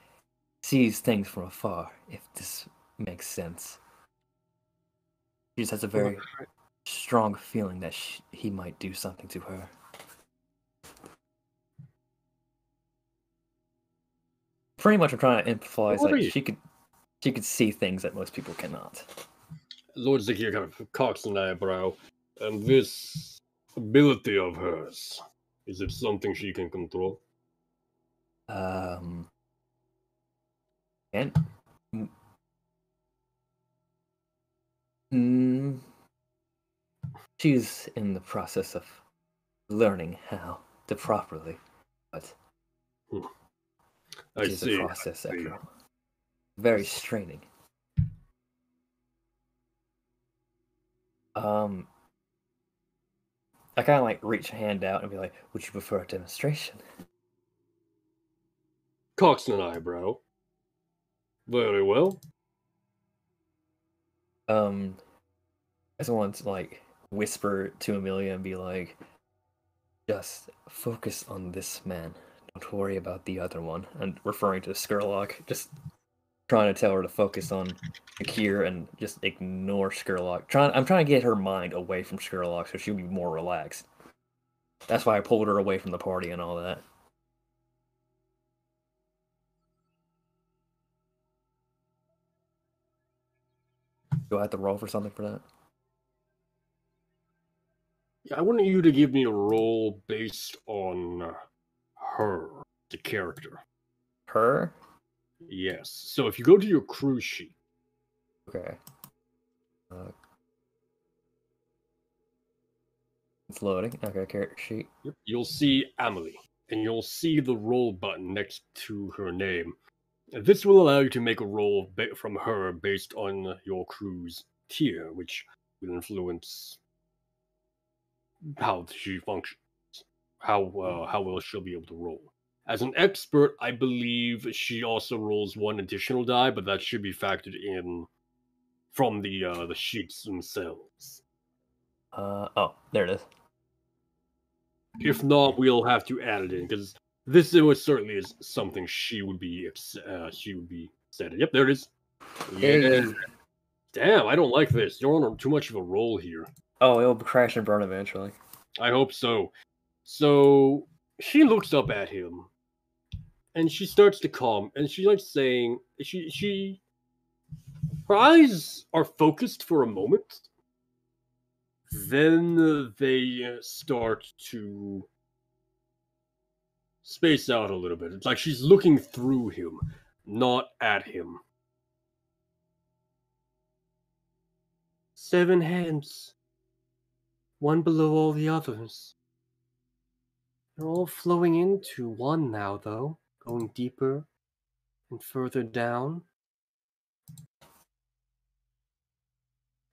sees things from afar, if this makes sense. She just has a very strong feeling that he might do something to her. pretty much I'm trying to empathize. What are Like you? she could see things that most people cannot. Lord Zakir kind of cocks an eyebrow. And this ability of hers, is it something she can control? And mm, she's in the process of learning how to properly, but I it is a see. process I see. after all. Very straining. I kind of like reach a hand out and be like, "Would you prefer a demonstration?" Cocks an eyebrow. Very well. I just want to like whisper to Amelia and be like, "Just focus on this man. Don't worry about the other one." And referring to Skurlock, just trying to tell her to focus on Akir and just ignore Skurlock. I'm trying to get her mind away from Skurlock so she'll be more relaxed. That's why I pulled her away from the party and all that. Do I have to roll for something for that? Yeah, I want you to give me a roll based on her, the character. Her? Yes. So if you go to your crew sheet. Okay. It's loading. Okay, character sheet. You'll see Amelie, and you'll see the roll button next to her name. And this will allow you to make a roll from her based on your crew's tier, which will influence how she functions, how well she'll be able to roll. As an expert, I believe she also rolls one additional die, but that should be factored in from the sheets themselves. Oh, there it is. If not, we'll have to add it in because this was certainly is something she would be said. Yep, there it is. Yeah. Damn, I don't like this. You're on too much of a roll here. Oh, it'll crash and burn eventually. I hope so. So she looks up at him, and she starts to calm, and she's like saying, her eyes are focused for a moment. Then they start to space out a little bit. It's like she's looking through him, not at him. 7 hands. One below all the others. They're all flowing into one now, though. Going deeper and further down.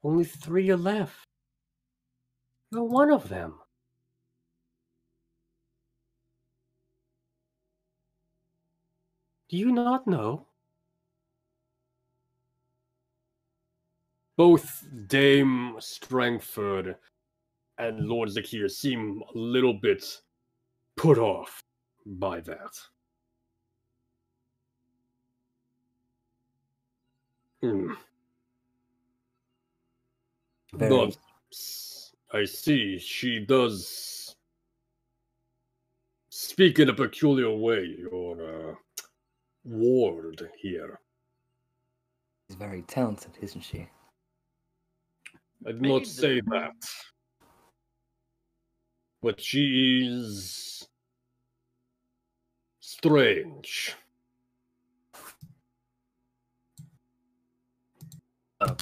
Only 3 are left. You're one of them. Do you not know? Both Dame Strangford and Lord Zakir seem a little bit put off by that. But I see she does speak in a peculiar way, your ward here. She's very talented, isn't she? I'd not say that. But she's strange.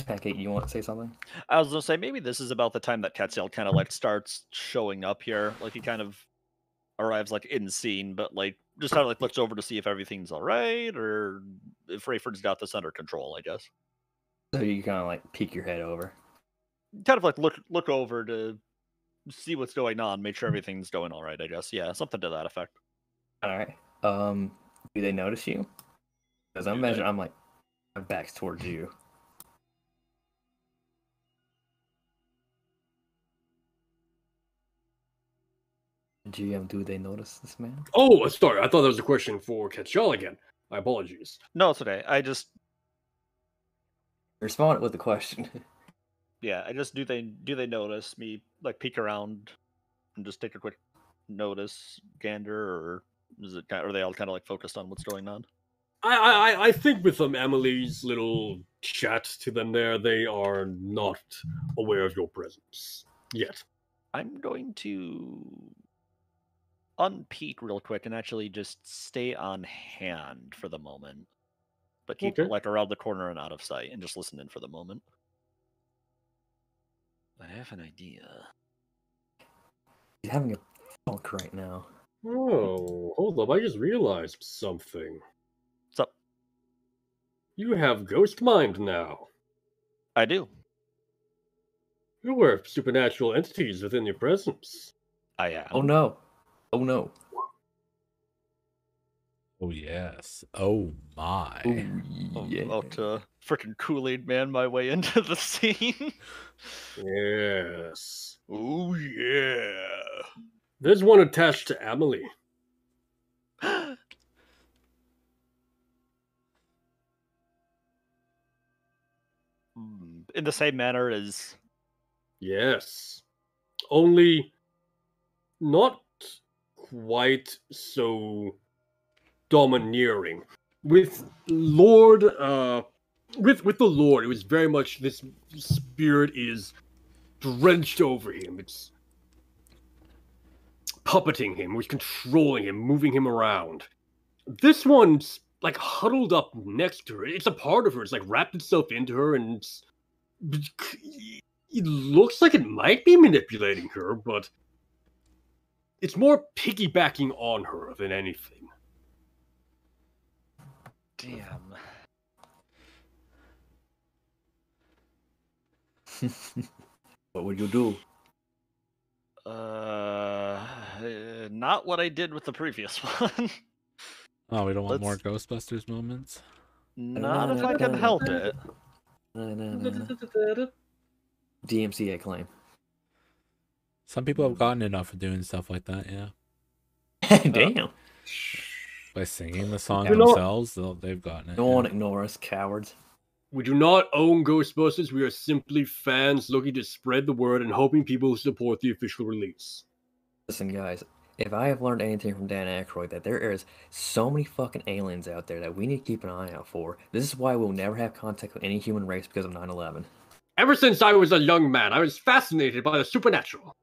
Pancake, you want to say something? I was gonna say maybe this is about the time that Ketziel kind of like starts showing up here. Like he kind of arrives like in scene, but like just kind of like looks over to see if everything's all right or if Rayford's got this under control, I guess. So you kind of like peek your head over. Kind of like look over to see what's going on, make sure everything's going all right, I guess. Yeah, something to that effect. All right. Do they notice you? Because I'm like, my back's towards you. GM, do they notice this man? Oh, sorry. I thought that was a question for Ketchal again. My apologies. No, it's okay. I just respond with the question. Yeah, I just do they notice me like peek around and just take a quick notice, gander, or is it are they all kind of like focused on what's going on? I think with Emily's little chat to them there, they are not aware of your presence yet. I'm going to unpeak real quick and actually just stay on hand for the moment, but keep Okay. it like around the corner and out of sight, and just listen in for the moment. I have an idea. He's having a funk right now. Oh, hold up! I just realized something. What's up? You have Ghost Mind now. I do. You're aware of supernatural entities within your presence. I am. Oh no. Oh no. Oh yes. Oh my. Oh, yeah. I'm about to freaking Kool-Aid man my way into the scene. Yes. Oh yeah. There's one attached to Emily. In the same manner as Yes. Only not quite so domineering. With Lord with the Lord, it was very much this spirit is drenched over him. It's puppeting him, it's controlling him, moving him around. This one's like huddled up next to her. It's a part of her. It's like wrapped itself into her, and it looks like it might be manipulating her, but it's more piggybacking on her than anything. damn. What would you do? Not what I did with the previous one. Oh, we don't want more Let's- Ghostbusters moments? Not if I can help it. DMCA claim. Some people have gotten enough for doing stuff like that, yeah. Damn. By singing the song You know- themselves, they've gotten it. No yeah. one ignore us, cowards. We do not own Ghostbusters. We are simply fans looking to spread the word and hoping people will support the official release. Listen, guys, if I have learned anything from Dan Aykroyd, that there is so many fucking aliens out there that we need to keep an eye out for. This is why we'll never have contact with any human race because of 9/11. Ever since I was a young man, I was fascinated by the supernatural.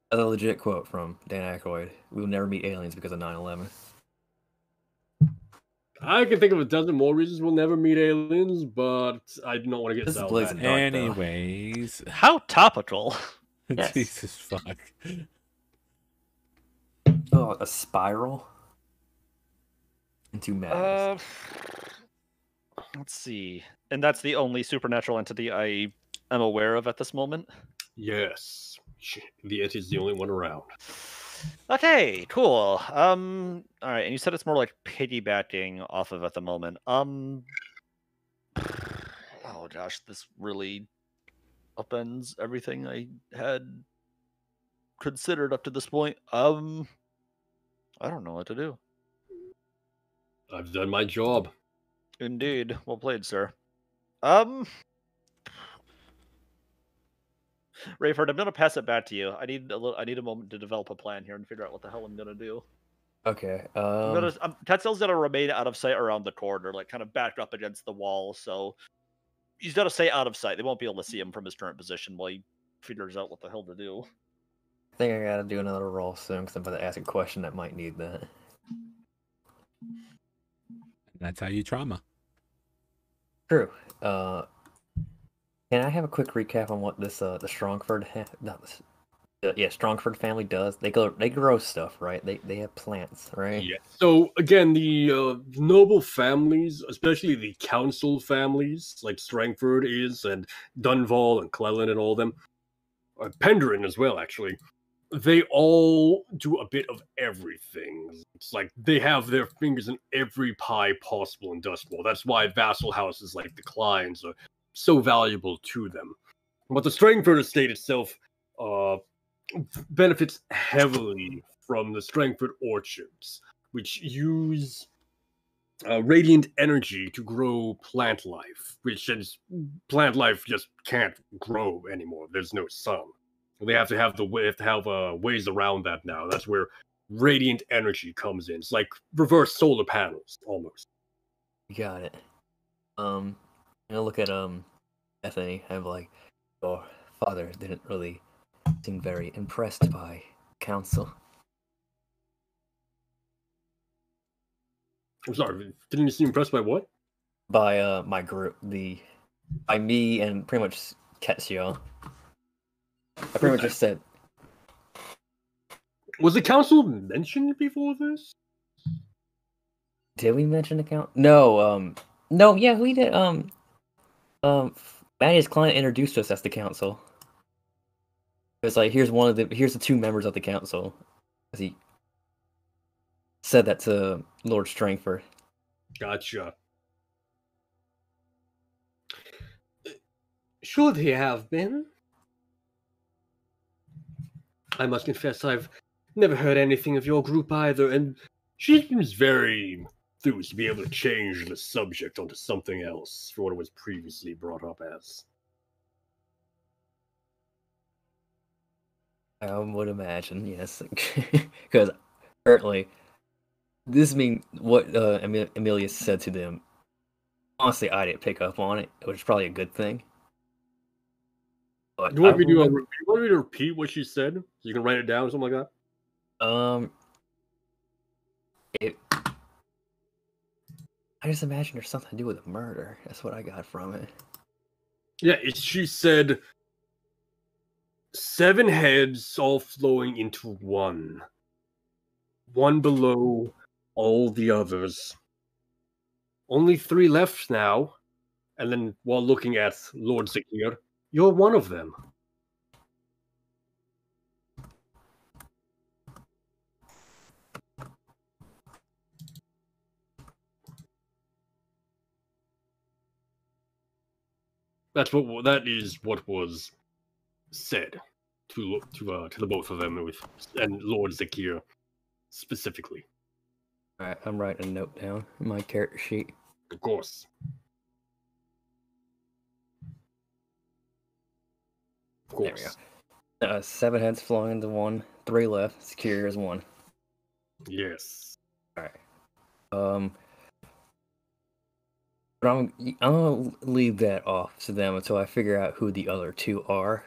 That's a legit quote from Dan Aykroyd. We will never meet aliens because of 9/11. I can think of a dozen more reasons we'll never meet aliens, but I do not want to get This is down Blazing that. Dark, though. Anyways. How topical. Yes. Jesus fuck. Oh, a spiral into madness. Let's see. And that's the only supernatural entity I am aware of at this moment. Yes. The It is the only one around. Okay, cool. All right, and you said it's more like piggybacking off of at the moment. Oh gosh, this really upends everything I had considered up to this point. I don't know what to do. I've done my job. Indeed, well played, sir. Rayford, I'm gonna pass it back to you. I need a moment to develop a plan here and figure out what the hell I'm gonna do. Okay. Tetzel's gonna remain out of sight around the corner, like kind of backed up against the wall. So he's gonna stay out of sight. They won't be able to see him from his current position while he figures out what the hell to do. I think I gotta do another roll soon because I'm about to ask a question that might need that. That's how you trauma. True. Can I have a quick recap on what this the Strongford Strongford family does? They grow stuff, right? They have plants, right? Yeah. So again, the noble families, especially the council families, like Strangford is, and Dunval and Cleland and all of them, Penderin as well, actually. They all do a bit of everything. It's like they have their fingers in every pie possible in Dustbowl. That's why vassal houses like the Kleins are so valuable to them. But the Strangford estate itself benefits heavily from the Strangford orchards, which use radiant energy to grow plant life, which is plant life just can't grow anymore. There's no sun. They have to have ways around that now. That's where radiant energy comes in. It's like reverse solar panels almost. You got it. Look at Bethany. I'm like, your father didn't really seem very impressed by council. I'm sorry, didn't you seem impressed by what? By my group, by me and pretty much Ketsuya. I pretty much just said. Was the council mentioned before this? Did we mention the count? No, no, yeah, we did. Maddie's client introduced us as the council. It's like here's the two members of the council. As he said that to Lord Strangford. Gotcha. Should he have been? I must confess I've never heard anything of your group either, and she seems very enthused to be able to change the subject onto something else for what it was previously brought up as. I would imagine, yes. Because apparently, this means what Amelia said to them. Honestly, I didn't pick up on it, which is probably a good thing. But Do you want me to repeat what she said so you can write it down or something like that? I just imagine there's something to do with a murder. That's what I got from it. Yeah, she said 7 heads all flowing into one. One below all the others. Only 3 left now. And then while looking at Lord Zakir, you're one of them. That is what was said to the both of them and Lord Zakir specifically. All right, I'm writing a note down in my character sheet. Of course. Of course. There we go. 7 heads flowing into 1, 3 left. Secure as 1. Yes. All right. But I'm gonna leave that off to them until I figure out who the other 2 are,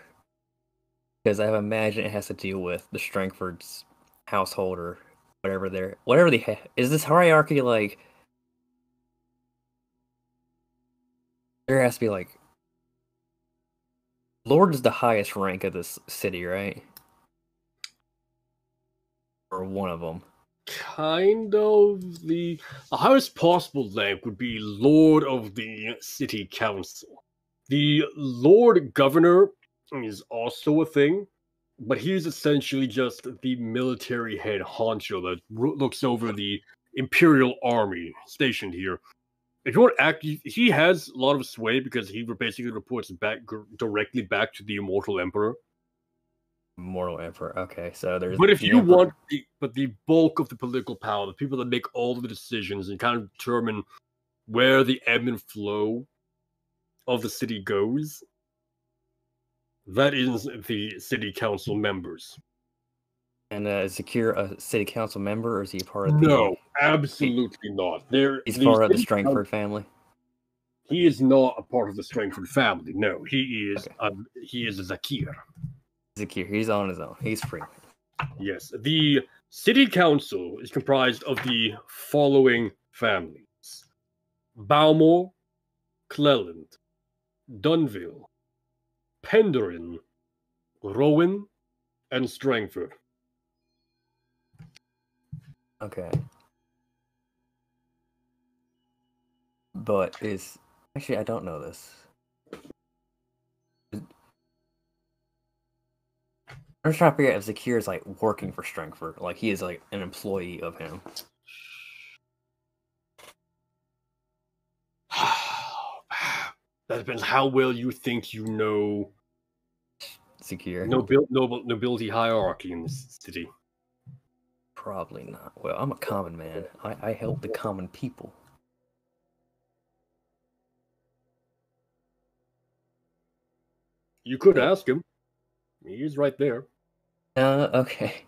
because I imagine it has to deal with the Strangford's household or whatever they have. Is this hierarchy like? There has to be like. Lord is the highest rank of this city, right? Or one of them. Kind of. The highest possible rank would be Lord of the City Council. The Lord Governor is also a thing, but he's essentially just the military head honcho that looks over the Imperial Army stationed here. If you want to act, he has a lot of sway because he basically reports directly back to the Immortal Emperor. Immortal Emperor. Okay, so there's. But if you want, the bulk of the political power, the people that make all of the decisions and kind of determine where the ebb and flow of the city goes, that is the city council members. And is Zakir a city council member, or is he a part of No, absolutely not. He's part of the Strangford family. He is not a part of the Strangford family. No, he is. Okay. He is a Zakir. Zakir, he's on his own. He's free. Yes, the city council is comprised of the following families: Balmore, Cleland, Dunville, Penderin, Rowan, and Strangford. Okay. But actually I don't know this. I'm just trying to figure out if Zakir is like working for Strangford, like he is like an employee of him. That depends how well you think you know Zakir. Nobility hierarchy in this city. Probably not. Well, I'm a common man. I help the common people. You could ask him. He is right there. Okay.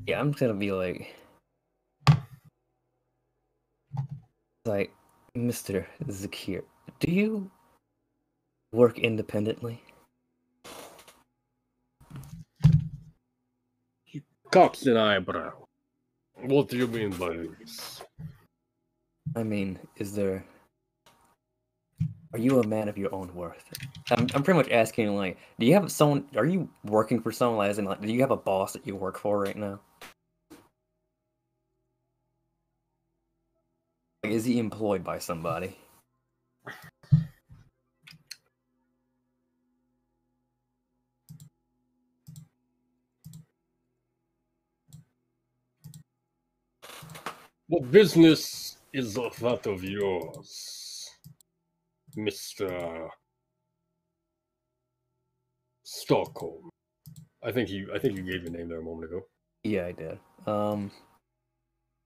Yeah, I'm just gonna be like, Mr. Zakir, do you work independently? He cocks an eyebrow. What do you mean by this? I mean, are you a man of your own worth? I'm pretty much asking, like, do you have someone, are you working for someone, as in, like, do you have a boss that you work for right now? Like, is he employed by somebody? What business is that of yours, Mr. Stockholm? I think you gave your name there a moment ago. Yeah, I did.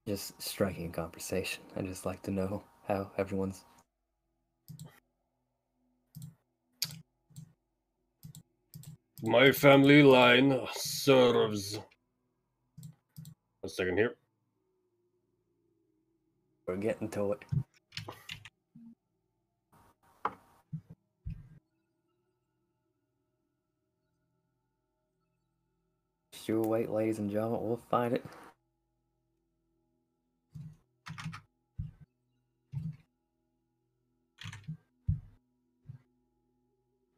Just striking conversation. I just like to know how everyone's. My family line serves. A second here. We're getting to it. Sure, wait, ladies and gentlemen, we'll find it.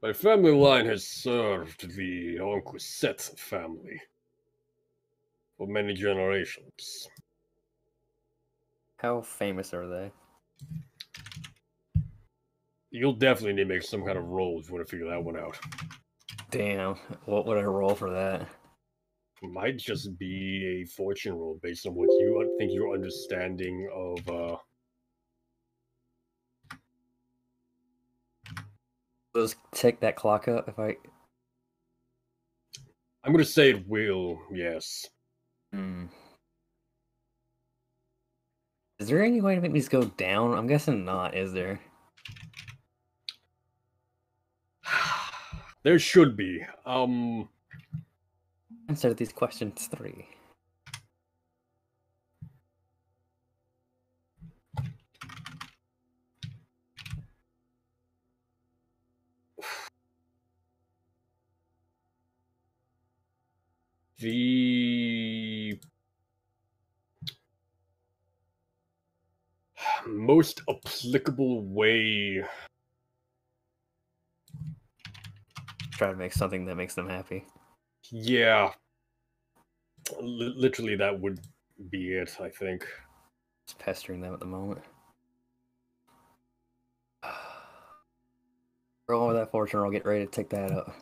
My family line has served the Onquisette family for many generations. How famous are they? You'll definitely need to make some kind of roll if you want to figure that one out. Damn, what would I roll for that? It might just be a fortune roll based on what you think your understanding of Let's check that clock up if I. I'm gonna say it will, yes. Is there any way to make these go down? I'm guessing not, is there? There should be. Answer these questions 3. The most applicable way. Try to make something that makes them happy. Yeah. Literally, that would be it, I think. Just pestering them at the moment. Roll with that fortune roll, get ready to take that up.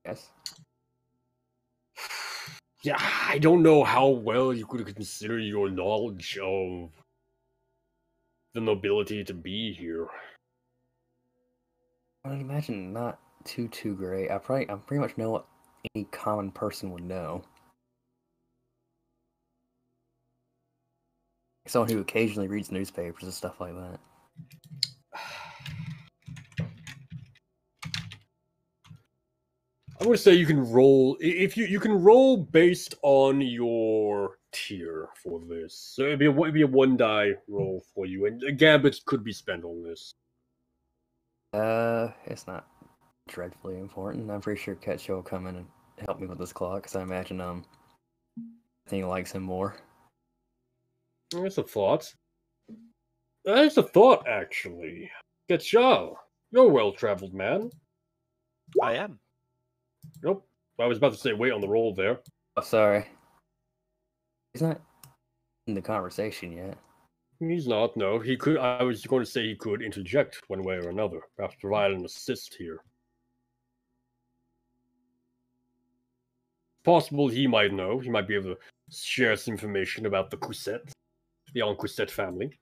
Yes. Yeah, I don't know how well you could consider your knowledge of the nobility to be here. I'd imagine not too great. I pretty much know what any common person would know. Someone who occasionally reads newspapers and stuff like that. I'm gonna say you can roll if you can roll based on your tier for this. So it'd be a 1 die roll for you, and a gambit could be spent on this. It's not dreadfully important. I'm pretty sure Ketcho will come in and help me with this clock, because I imagine I think he likes him more. That's a thought. That's a thought, actually. Ketchal, you're a well-traveled man. I am. Nope. I was about to say wait on the roll there. Oh, sorry. He's not in the conversation yet. He's not, no. He could. I was going to say he could interject one way or another, perhaps provide an assist here. Possible he might know. He might be able to share some information about the Cousette, the Onquisette family.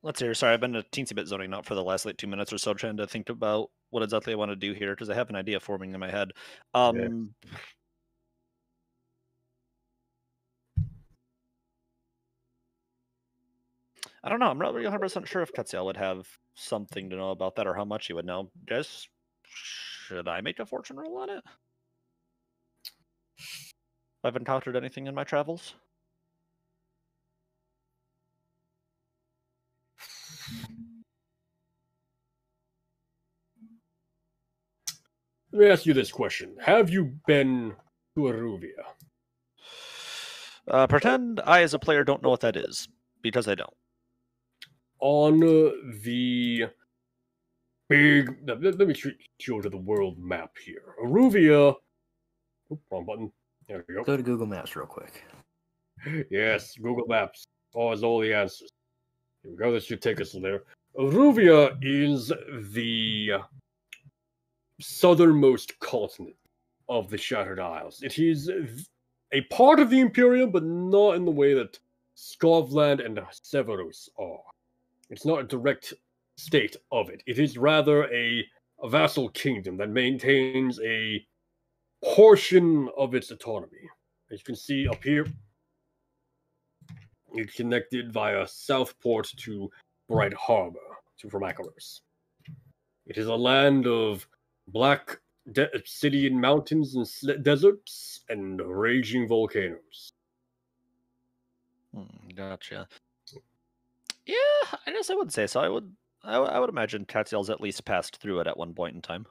Let's hear. Sorry, I've been a teensy bit zoning out for the last 2 minutes or so, trying to think about what exactly I want to do here because I have an idea forming in my head. I don't know. I'm not really 100% sure if Katsiel would have something to know about that or how much he would know. Guys, should I make a fortune roll on it? I've encountered anything in my travels? Let me ask you this question. Have you been to Aruvia? Pretend I, as a player, don't know what that is, because I don't. On the big... Let me show to the world map here. Aruvia... Oop, wrong button. There we go. Go to Google Maps real quick. Yes, Google Maps has all the answers. Here we go. This should take us there. Aruvia is the southernmost continent of the Shattered Isles. It is a part of the Imperium, but not in the way that Skovland and Severus are. It's not a direct state of it. It is rather a vassal kingdom that maintains a portion of its autonomy. As you can see up here, it's connected via Southport to Bright Harbor, to Vermacaros. It is a land of black obsidian mountains and deserts and raging volcanoes. Gotcha. Yeah, I guess I would say so. I would imagine Katsiel's at least passed through it at one point in time.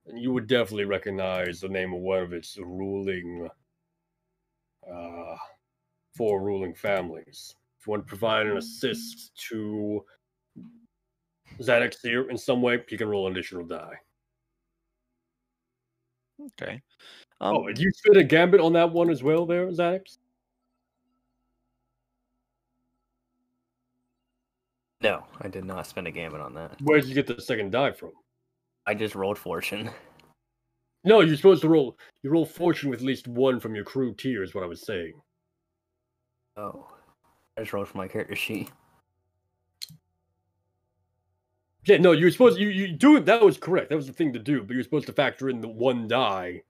And you would definitely recognize the name of one of its ruling, four ruling families. If you want to provide an assist to Xanax here in some way, he can roll an additional die. Okay. Did you spit a gambit on that one as well there, Xanax? No, I did not spend a gambit on that. Where did you get the second die from? I just rolled fortune. No, you're supposed to roll. You roll fortune with at least one from your crew tier, is what I was saying. Oh, I just rolled from my character sheet. Yeah, no, you're supposed you do it. That was correct. That was the thing to do. But you're supposed to factor in the one die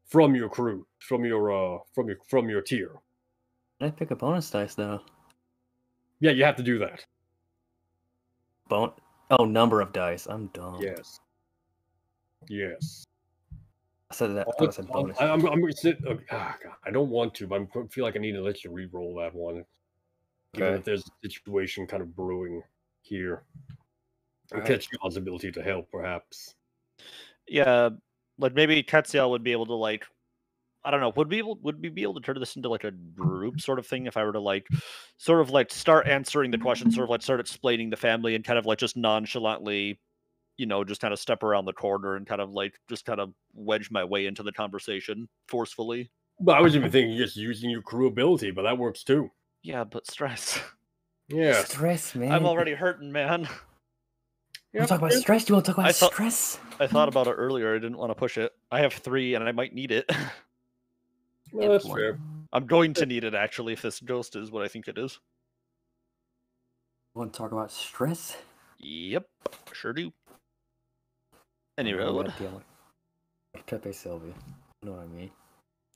from your crew, from your tier. I pick a bonus dice though. Yeah, you have to do that. Oh, number of dice. I'm dumb. Yes. Yes. I said that. I thought I said bonus. I'm going to sit. God, I don't want to, but I feel like I need to let you re-roll that one. Given that there's a situation kind of brewing here. And catch God's ability to help, perhaps. Yeah, like maybe Katsiel would be able to like, I don't know, would we be able to turn this into like a group sort of thing if I were to like, sort of like start answering the questions, sort of like start explaining the family and kind of like just nonchalantly, just kind of step around the corner and kind of like just kind of wedge my way into the conversation forcefully. Well, I was even thinking just using your crew ability, but that works too. Yeah, but stress. Yeah. Stress, man. I'm already hurting, man. You want to talk about stress? Do you want to talk about stress? I thought about it earlier. I didn't want to push it. I have 3 and I might need it. Well, that's fair. I'm going to need it actually if this ghost is what I think it is. You want to talk about stress? Yep, sure do. Anyway, Pepe Sylvia. You know what I mean?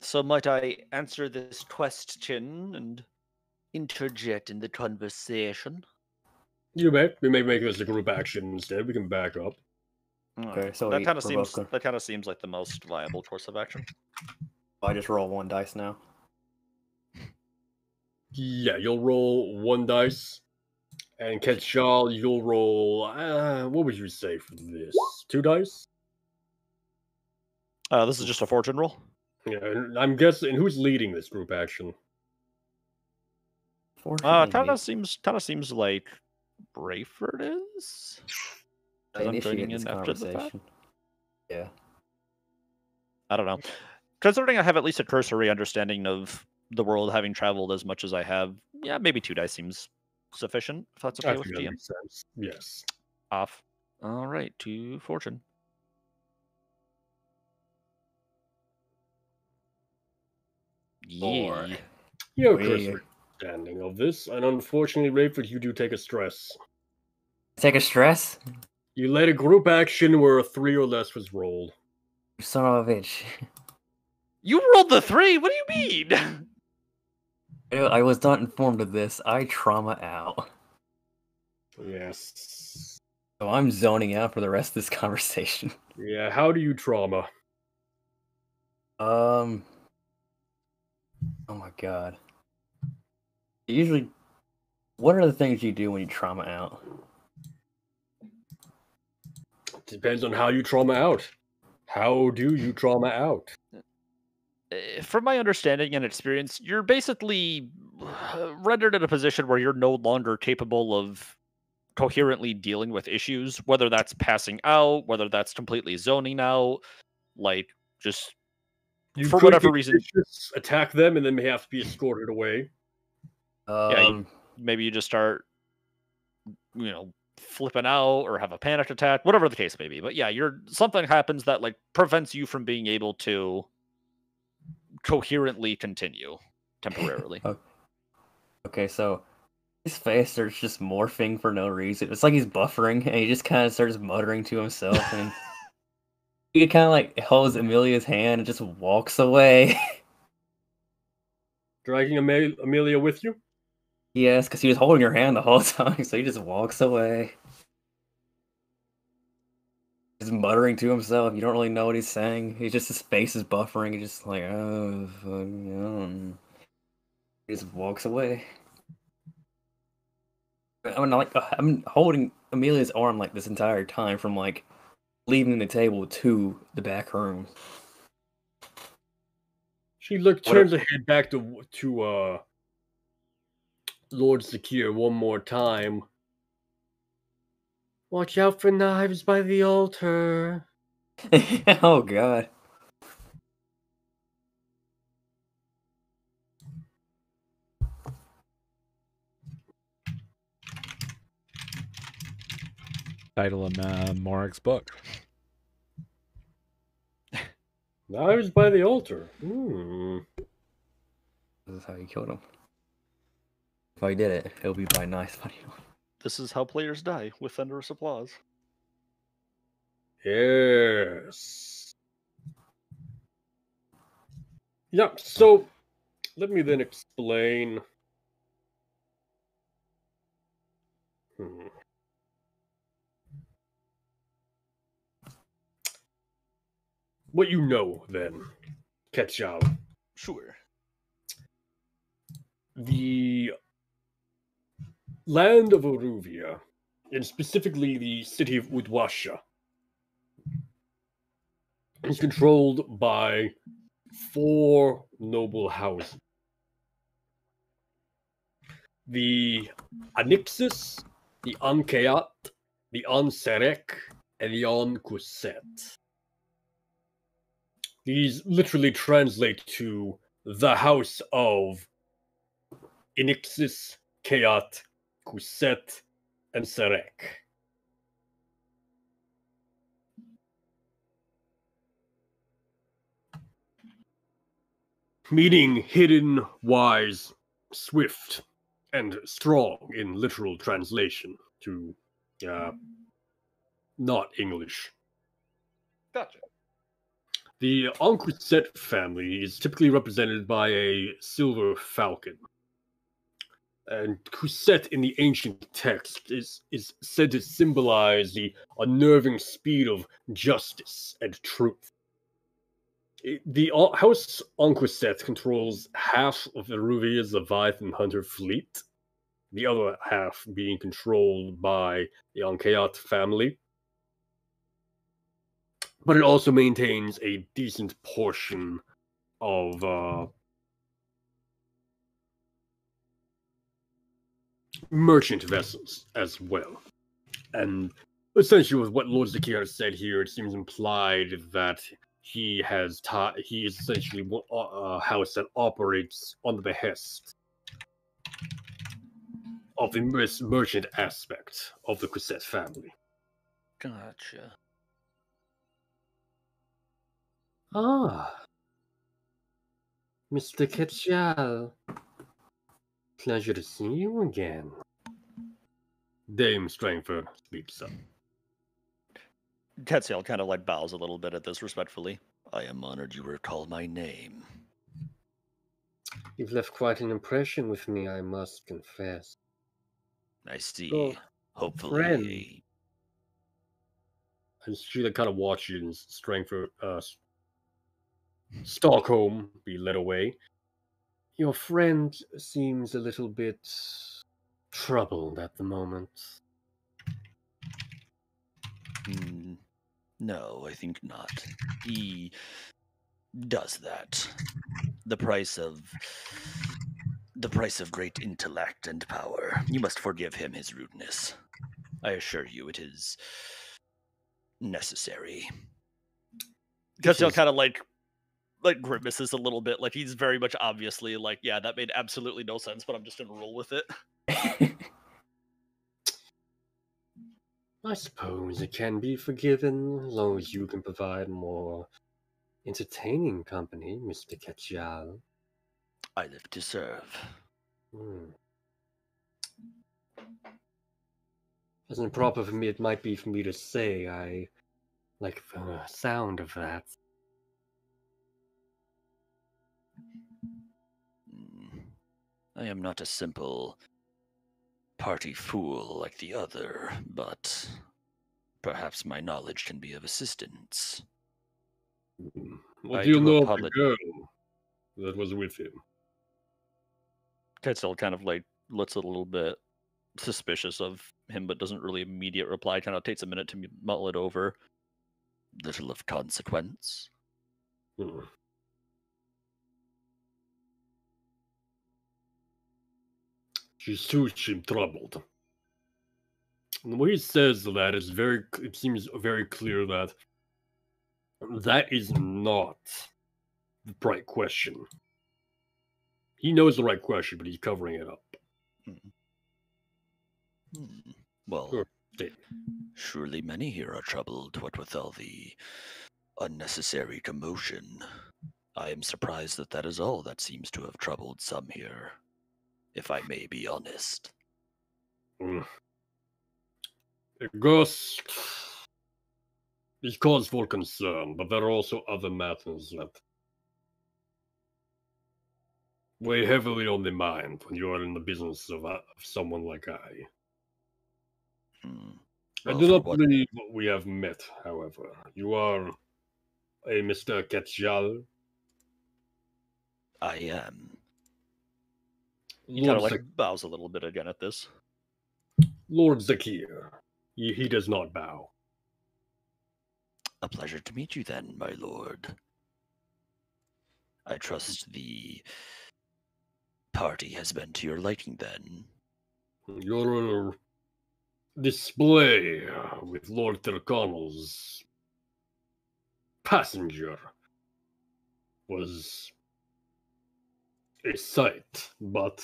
So might I answer this question and interject in the conversation? You may. We may make this a group action instead. We can back up. Okay, so that kind of seems like the most viable course of action. I just roll 1 dice now. Yeah, you'll roll 1 dice, and Ketchal, you'll roll. What would you say for this? 2 dice. This is just a fortune roll. Yeah, and I'm guessing who's leading this group action. Kind of seems like Brayford is. I initiate this conversation. Yeah. I don't know. Considering I have at least a cursory understanding of the world, having traveled as much as I have, yeah, maybe 2 dice seems sufficient. If that's okay with GM. Makes sense. Yes. Off. All right, 2 fortune. Yeah. You have a cursory understanding of this, and unfortunately, Rayford, you do take a stress. Take a stress? You led a group action where a 3 or less was rolled. Son of a bitch. You rolled the 3? What do you mean? I was not informed of this. I trauma out. Yes. So I'm zoning out for the rest of this conversation. Yeah, how do you trauma? Oh my god. Usually, what are the things you do when you trauma out? Depends on how you trauma out. How do you trauma out? From my understanding and experience, you're basically rendered in a position where you're no longer capable of coherently dealing with issues, whether that's passing out, whether that's completely zoning out, like just You for could whatever get reason. vicious, attack them, and then may have to be escorted away. Maybe you just start, flipping out or have a panic attack, whatever the case may be. But yeah, something happens that like prevents you from being able to coherently continue temporarily. Okay, so his face starts just morphing for no reason. It's like he's buffering, and he just kind of starts muttering to himself, and he kind of like holds Amelia's hand and just walks away. Dragging Amelia with you? Yes, because he was holding her hand the whole time, so he just walks away. Just muttering to himself. You don't really know what he's saying. His face is buffering. He's just like, oh, fuck. He just walks away. I'm holding Amelia's arm like this entire time from like leaving the table to the back room. She turns her head back to Lord Zakir one more time. Watch out for knives by the altar. Oh god. Title of Morak's book. Knives by the altar. This is how you killed him. If I did it, it'll be by knife. This is how players die, with thunderous applause. Yes. Yeah, so let me then explain. What you know, then, Ketchal. Sure. The land of Aruvia, and specifically the city of Udwasha, is controlled by 4 noble houses. The Anixis, the Ankeyat, the Anserek, and the Ankuset. These literally translate to the house of Inixis, Kayat, Kuset, and Serek. Meaning hidden, wise, swift, and strong in literal translation to not English. Gotcha. The Ankuset family is typically represented by a silver falcon. And Kuset in the ancient text is said to symbolize the unnerving speed of justice and truth. The House Ankuset controls half of Aruvia's Leviathan Hunter fleet, the other half being controlled by the Ankeyat family. But it also maintains a decent portion of merchant vessels as well. And essentially with what Lord Zakir said here, it seems implied that he is essentially a house that operates on the behest of the merchant aspect of the Kuset family. Gotcha. Ah, Mr. Ketchal. Pleasure to see you again. Dame Strangford speaks up. Ketziel kind of like bows a little bit at this respectfully. I am honored you recall my name. You've left quite an impression with me, I must confess. I see. So, Hopefully, And she kind of watches Strangford, Stockholm be led away. Your friend seems a little bit troubled at the moment. No, I think not. He does that. The price of great intellect and power. You must forgive him his rudeness. I assure you it is necessary. Castiel kind of like grimaces a little bit, like he's very much obviously like, yeah, that made absolutely no sense, but I'm just gonna roll with it. I suppose it can be forgiven as long as you can provide more entertaining company, Mr. Ketchal. I live to serve. As improper for me it might be for me to say, I like the sound of that. I am not a simple party fool like the other, but perhaps my knowledge can be of assistance. What do you know of the girl that was with him? Ketzel kind of like looks a little bit suspicious of him, but doesn't really immediate reply. Kind of takes a minute to mull it over. Little of consequence. She's too troubled. And the way he says that is it seems very clear that that is not the right question. He knows the right question, but he's covering it up. Well, sure. Surely many here are troubled, what with all the unnecessary commotion. I am surprised that is all that seems to have troubled some here, if I may be honest. Ghost is cause for concern, but there are also other matters that weigh heavily on the mind when you are in the business of someone like I. I do not believe we have met, however. You are a Mr. Ketchal. I am. He kind of like bows a little bit again at this. Lord Zakir. He does not bow. A pleasure to meet you then, my lord. I trust the party has been to your liking then. Your display with Lord Terconnell's passenger was a sight, but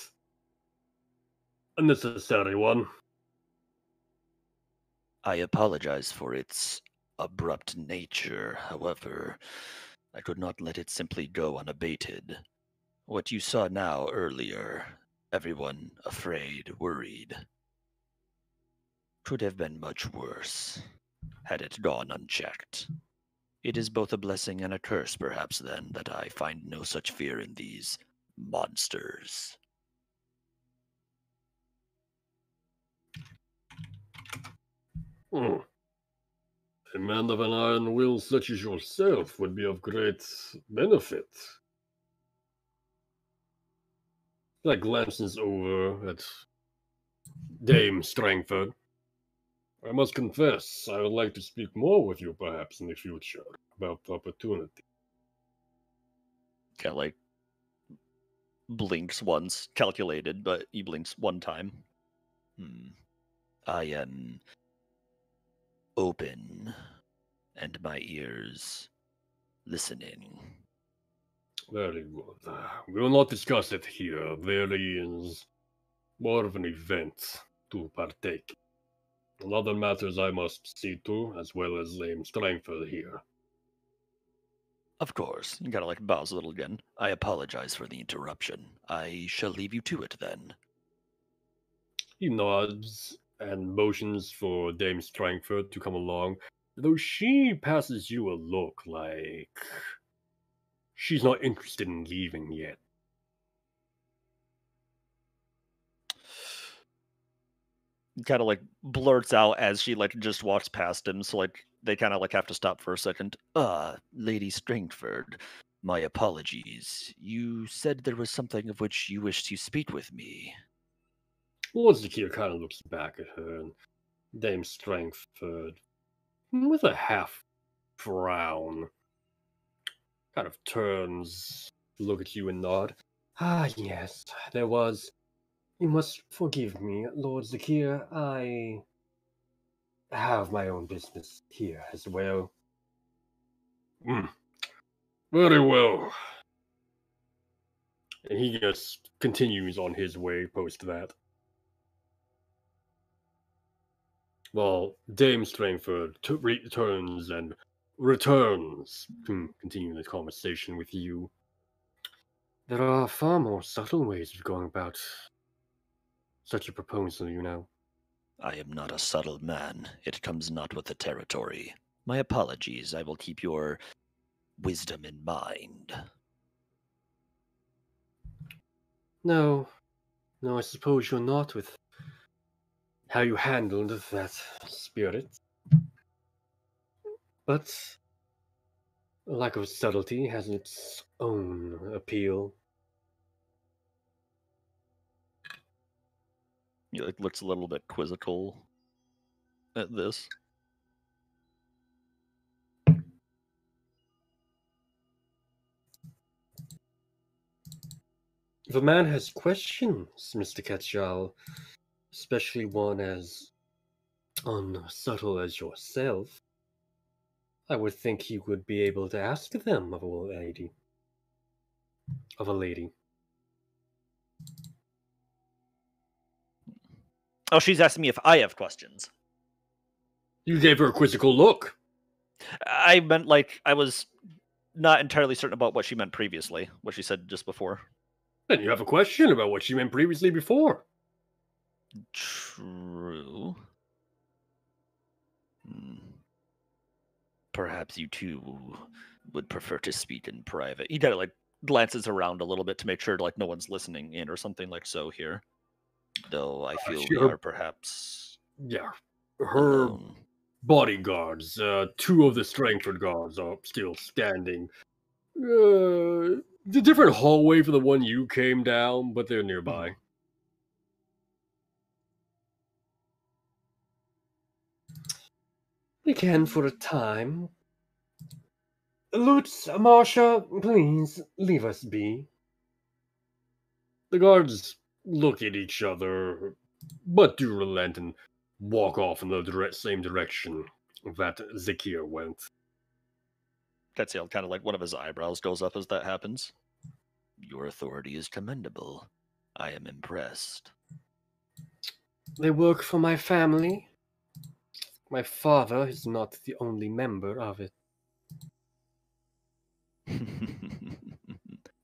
a necessary one. I apologize for its abrupt nature, however, I could not let it simply go unabated. What you saw now earlier, everyone afraid, worried, could have been much worse, had it gone unchecked. It is both a blessing and a curse, perhaps, then, that I find no such fear in these monsters. A man of an iron will such as yourself would be of great benefit. That glances over at Dame Strangford. I must confess, I would like to speak more with you perhaps in the future about the opportunity. Kind of like blinks once, calculated, but he blinks one time. I am open and my ears listening. Very good. We will not discuss it here. There is more of an event to partake. And other matters I must see to, as well as Dame Strangford here. Of course. You gotta like bows a little again. I apologize for the interruption. I shall leave you to it then. He nods and motions for Dame Strangford to come along, though she passes you a look like she's not interested in leaving yet. kind of like blurts out as she like just walks past him. So like they kind of like have to stop for a second. Lady Strangford, my apologies. You said there was something of which you wished to speak with me. Lord Zakir kind of looks back at her, and Dame Strangford, with a half frown, kind of turns to look at you and nod. Ah, yes, there was. You must forgive me, Lord Zakir. I have my own business here as well. Very well. And he just continues on his way post that. Well, Dame Strangford returns and returns to continue the conversation with you. There are far more subtle ways of going about such a proposal, you know. I am not a subtle man. It comes not with the territory. My apologies. I will keep your wisdom in mind. No, I suppose you're not with how you handled that spirit. But a lack of subtlety has its own appeal. He like looks a little bit quizzical at this. If a man has questions, Mr. Ketchal, especially one as unsubtle as yourself, I would think he would be able to ask them of a lady. Oh, she's asking me if I have questions. You gave her a quizzical look. I meant like I was not entirely certain about what she meant previously, what she said just before. Then you have a question about what she meant previously before. True. Perhaps you two would prefer to speak in private. He kind of like glances around a little bit to make sure like no one's listening in or something like so here. Though I feel we sure. are perhaps Yeah, her alone. bodyguards, two of the Strangford guards are still standing. The different hallway for the one you came down, but they're nearby. They can for a time. Lutz, Marsha, please leave us be. The guards look at each other, but do relent and walk off in the same direction that Zakir went. Ketziel kind of like one of his eyebrows goes up as that happens. Your authority is commendable. I am impressed. They work for my family. My father is not the only member of it.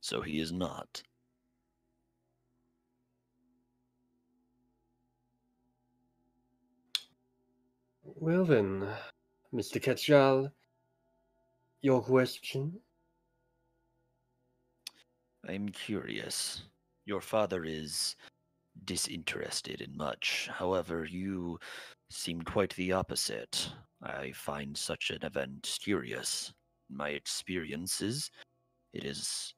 So he is not. Well then, Mr. Ketchal, your question? I'm curious. Your father is disinterested in much. However, you seem quite the opposite. I find such an event curious. In my experiences, it is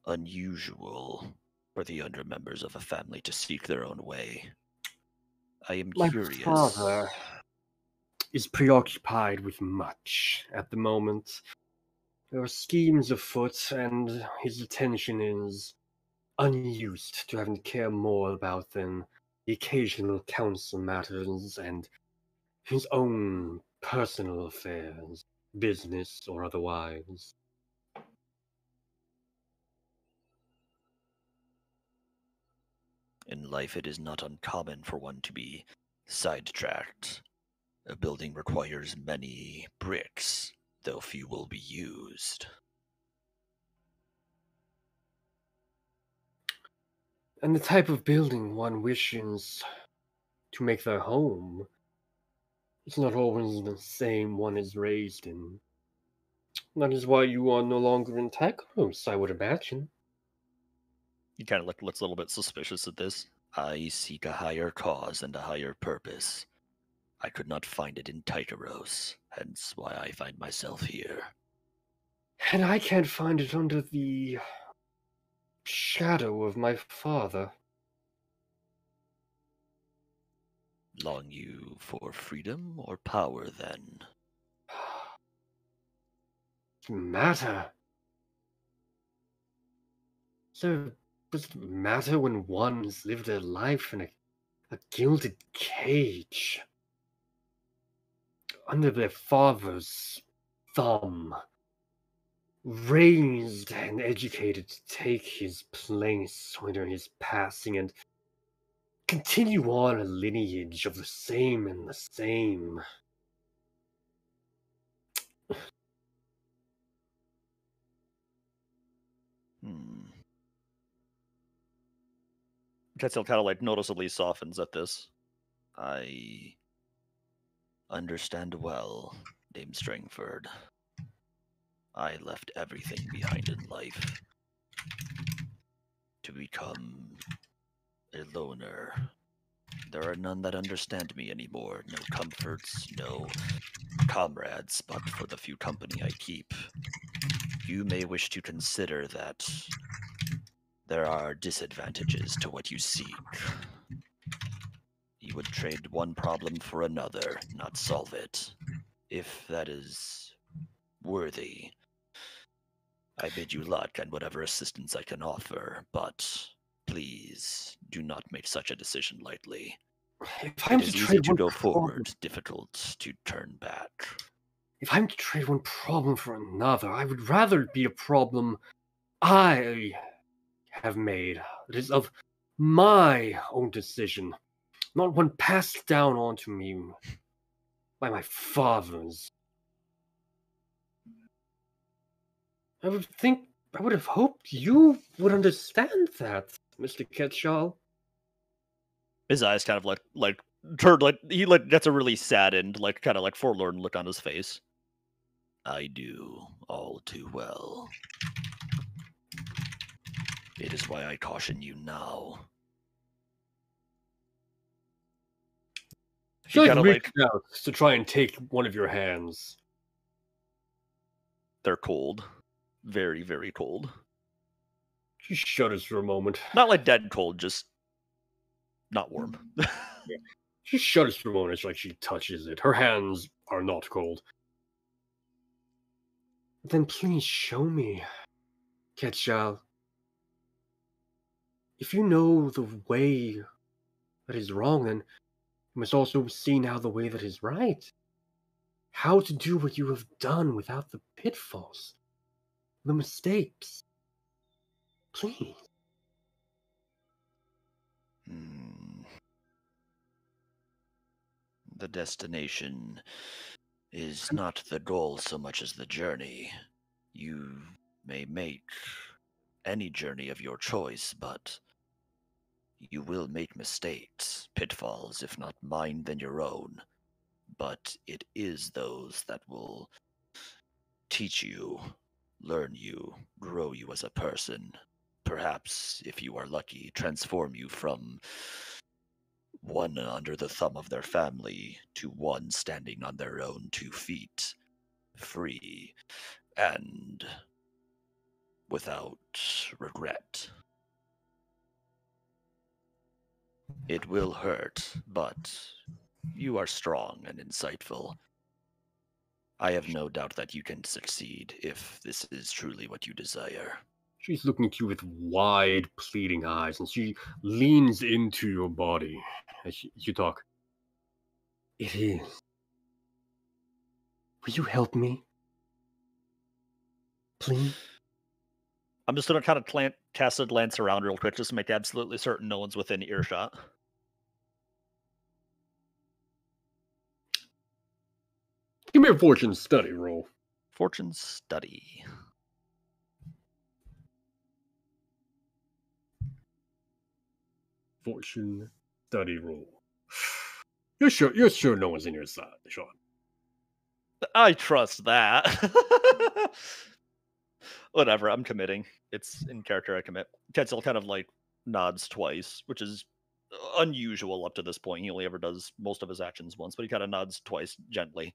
unusual for the younger members of a family to seek their own way. I am curious. My father is preoccupied with much at the moment. There are schemes afoot, and his attention is unused to having to care more about than the occasional council matters and his own personal affairs, business or otherwise. In life, it is not uncommon for one to be sidetracked. A building requires many bricks, though few will be used. And the type of building one wishes to make their home is not always the same one is raised in. That is why you are no longer in Tacros, I would imagine. He kind of like looks a little bit suspicious at this. I seek a higher cause and a higher purpose. I could not find it in Tycheros, hence why I find myself here. And I can't find it under the shadow of my father. Long you for freedom or power, then? Matter? So, does it matter when one has lived their life in a gilded cage? Under their father's thumb, raised and educated to take his place under his passing and continue on a lineage of the same and the same. Ketzel kind of like noticeably softens at this. I understand well, Dame Strangford. I left everything behind in life to become a loner. There are none that understand me anymore. No comforts, no comrades, but for the few company I keep, you may wish to consider that there are disadvantages to what you seek. You would trade one problem for another, not solve it. If that is worthy, I bid you luck and whatever assistance I can offer, but please do not make such a decision lightly. If I'm It to is easy trade to one go problem, forward, difficult to turn back. if I'm to trade one problem for another, I would rather it be a problem I have made. It is of my own decision, not one passed down onto me by my fathers. I would have hoped you would understand that, Mr. Ketchall. His eyes kind of like turned like he like gets a really saddened, like kind of like forlorn look on his face. I do all too well. It is why I caution you now. She reached out to try and take one of your hands. They're cold. Very, very cold. She shudders for a moment. Not like dead cold, just not warm. Yeah. She shudders for a moment as like she touches it. Her hands are not cold. Then please show me, Ketchal. If you know the way that is wrong, then you must also see now the way that is right. How to do what you have done without the pitfalls, the mistakes. Please. The destination is not the goal so much as the journey. You may make any journey of your choice, but you will make mistakes, pitfalls, if not mine, then your own. But it is those that will teach you, learn you, grow you as a person. Perhaps, if you are lucky, transform you from one under the thumb of their family to one standing on their own 2 feet, free and without regret. It will hurt, but you are strong and insightful. I have no doubt that you can succeed if this is truly what you desire. She's looking at you with wide, pleading eyes, and she leans into your body as you talk. It is. Will you help me? Please? I'm just going to kind of cast a glance around real quick just to make absolutely certain no one's within earshot. Give me a fortune study roll. Fortune study. Fortune study roll. You're sure no one's in your side, Sean. I trust that. Whatever, I'm committing. It's in character, I commit. Ketzel kind of like nods twice, which is unusual up to this point. He only ever does most of his actions once, but he kind of nods twice gently.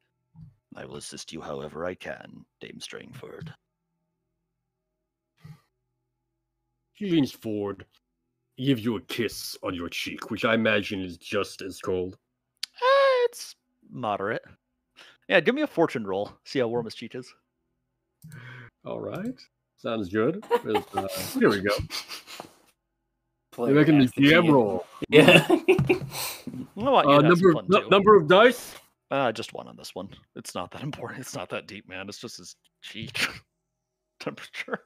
I will assist you however I can, Dame Strangford. He leans forward, gives you a kiss on your cheek, which I imagine is just as cold. It's moderate. Yeah, give me a fortune roll. See how warm his cheek is. All right. Sounds good. Here we go. Player You're making the as the GM GM. roll. Yeah. You know what? You have some fun too. Number of dice? Just one on this one. It's not that important. It's not that deep, man. It's just his cheek temperature.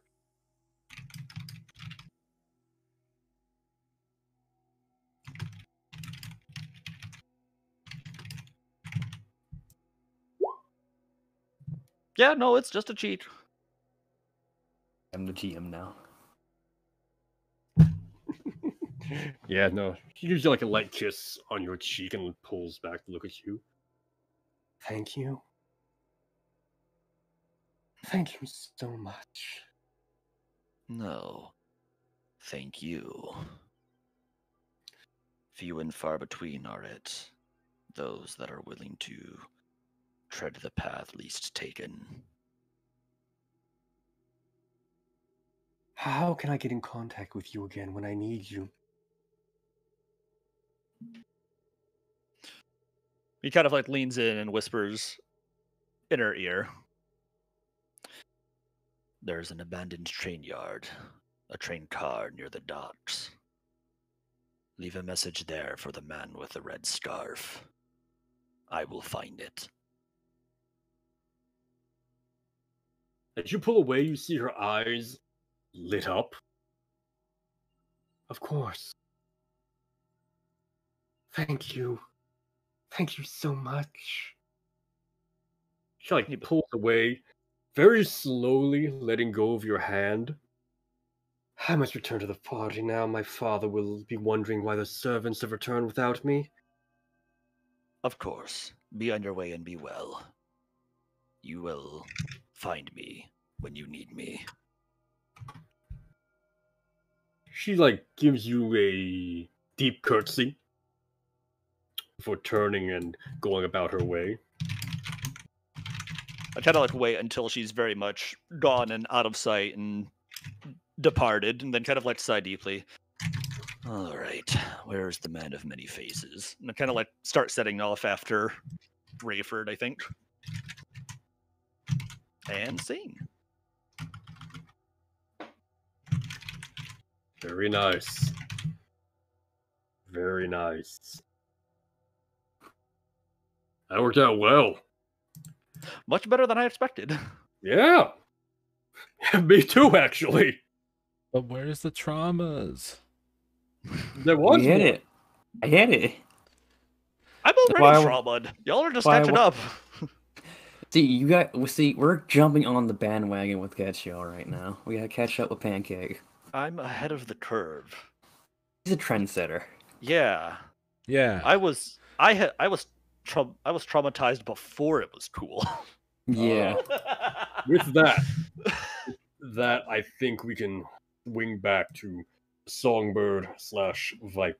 Yeah, no, it's just a cheat. I'm the GM now. Yeah, no. He gives you like a light kiss on your cheek and pulls back to look at you. Thank you. Thank you so much. No. Thank you. Few and far between are it, those that are willing to tread the path least taken. How can I get in contact with you again when I need you? He kind of like leans in and whispers in her ear. There's an abandoned train yard, a train car near the docks. Leave a message there for the man with the red scarf. I will find it. As you pull away, you see her eyes lit up. Of course. Thank you. Thank you so much. She like pulls away, very slowly letting go of your hand. I must return to the party now. My father will be wondering why the servants have returned without me. Of course. Be on your way and be well. You will find me when you need me. She like gives you a deep curtsy before turning and going about her way. I kind of like wait until she's very much gone and out of sight and departed, and then kind of like sigh deeply. All right, where's the man of many faces? And I kind of like start setting off after Rayford, I think. And scene. Very nice. Very nice. That worked out well. Much better than I expected. Yeah. Me too, actually. But where's the traumas? There was We hit one. it. I hit it. I'm already Why- traumatized. Y'all are just why- catching up. We're jumping on the bandwagon with Getcho right now. We gotta catch up with Pancake. I'm ahead of the curve. He's a trendsetter. Yeah. Yeah. I was traumatized before it was cool. Yeah. With that, I think we can wing back to Songbird/Viper.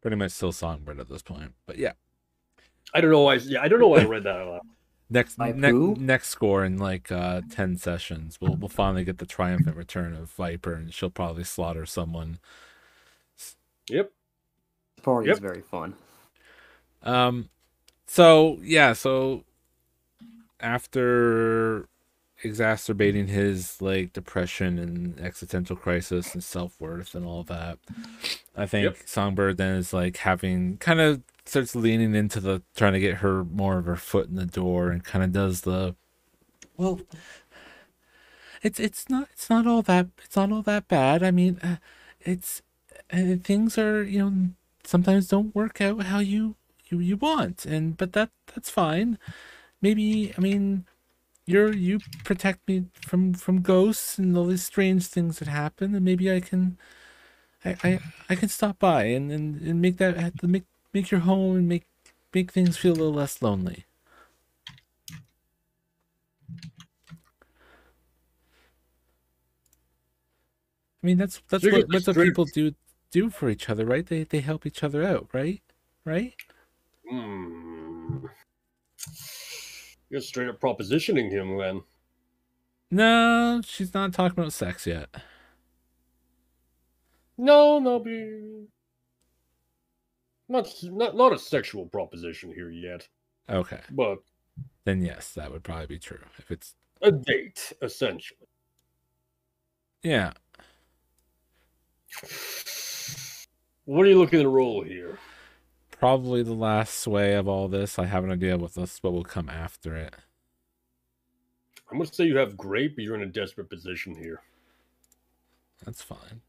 Pretty much still Songbird at this point. But yeah. I don't know why. Yeah, I don't know why I read that out loud. Next score in like 10 sessions, we'll finally get the triumphant return of Viper, and she'll probably slaughter someone. Yep. The party Yep. is very fun. So after exacerbating his like depression and existential crisis and self-worth and all that, I think Songbird then is like having kind of starts leaning into the trying to get her more of her foot in the door, and kind of does the it's not all that bad. I mean, things are, sometimes don't work out how you want, but that's fine. Maybe, I mean, you protect me from ghosts and all these strange things that happen, and maybe I can stop by and make that make your home and make things feel a little less lonely. I mean, that's what people do. do for each other, right? They help each other out, right? Right? You're straight up propositioning him, then. No, she's not talking about sex yet. No, not a sexual proposition here yet. Okay. But then yes, that would probably be true. If it's a date, essentially. Yeah. What are you looking to roll here? Probably the last sway of all this. I have an idea what will come after it. I'm going to say you have great, but you're in a desperate position here. That's fine.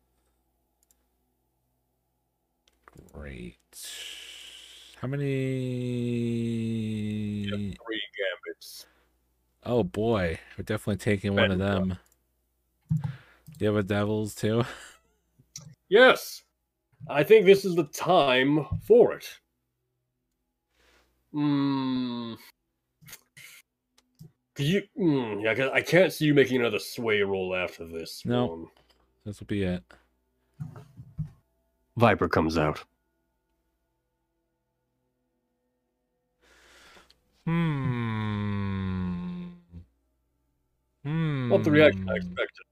Great. How many? You have 3 gambits. Oh boy, we're definitely taking one of them. You have a devils too? Yes. I think this is the time for it. Yeah, I can't see you making another sway roll after this. No, this will be it. Viper comes out. Not the reaction I expected.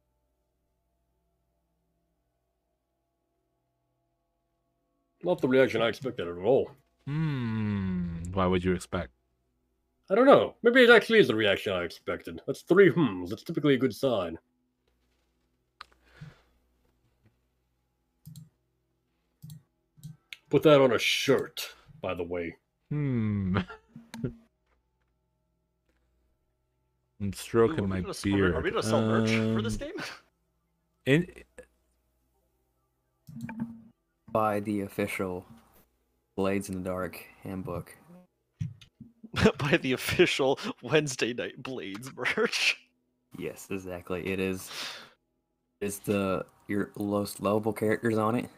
Not the reaction I expected at all. Why would you expect? I don't know. Maybe it actually is the reaction I expected. That's 3 hmms. That's typically a good sign. Put that on a shirt, by the way. I'm stroking my beard. Are we going to sell merch for this game? Buy the official Blades in the Dark handbook. Buy the official Wednesday Night Blades merch. Yes, exactly. It is. It's your lowest lovable characters on it.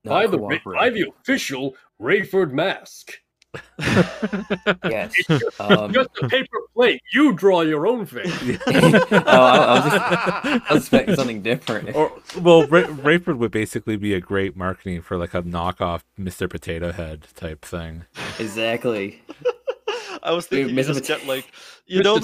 Buy the official Rayford mask. Yes. Just a paper plate. You draw your own face. I was expecting something different. Rayford would basically be a great marketing for like a knockoff Mr. Potato Head type thing. Exactly. I was thinking you just get like those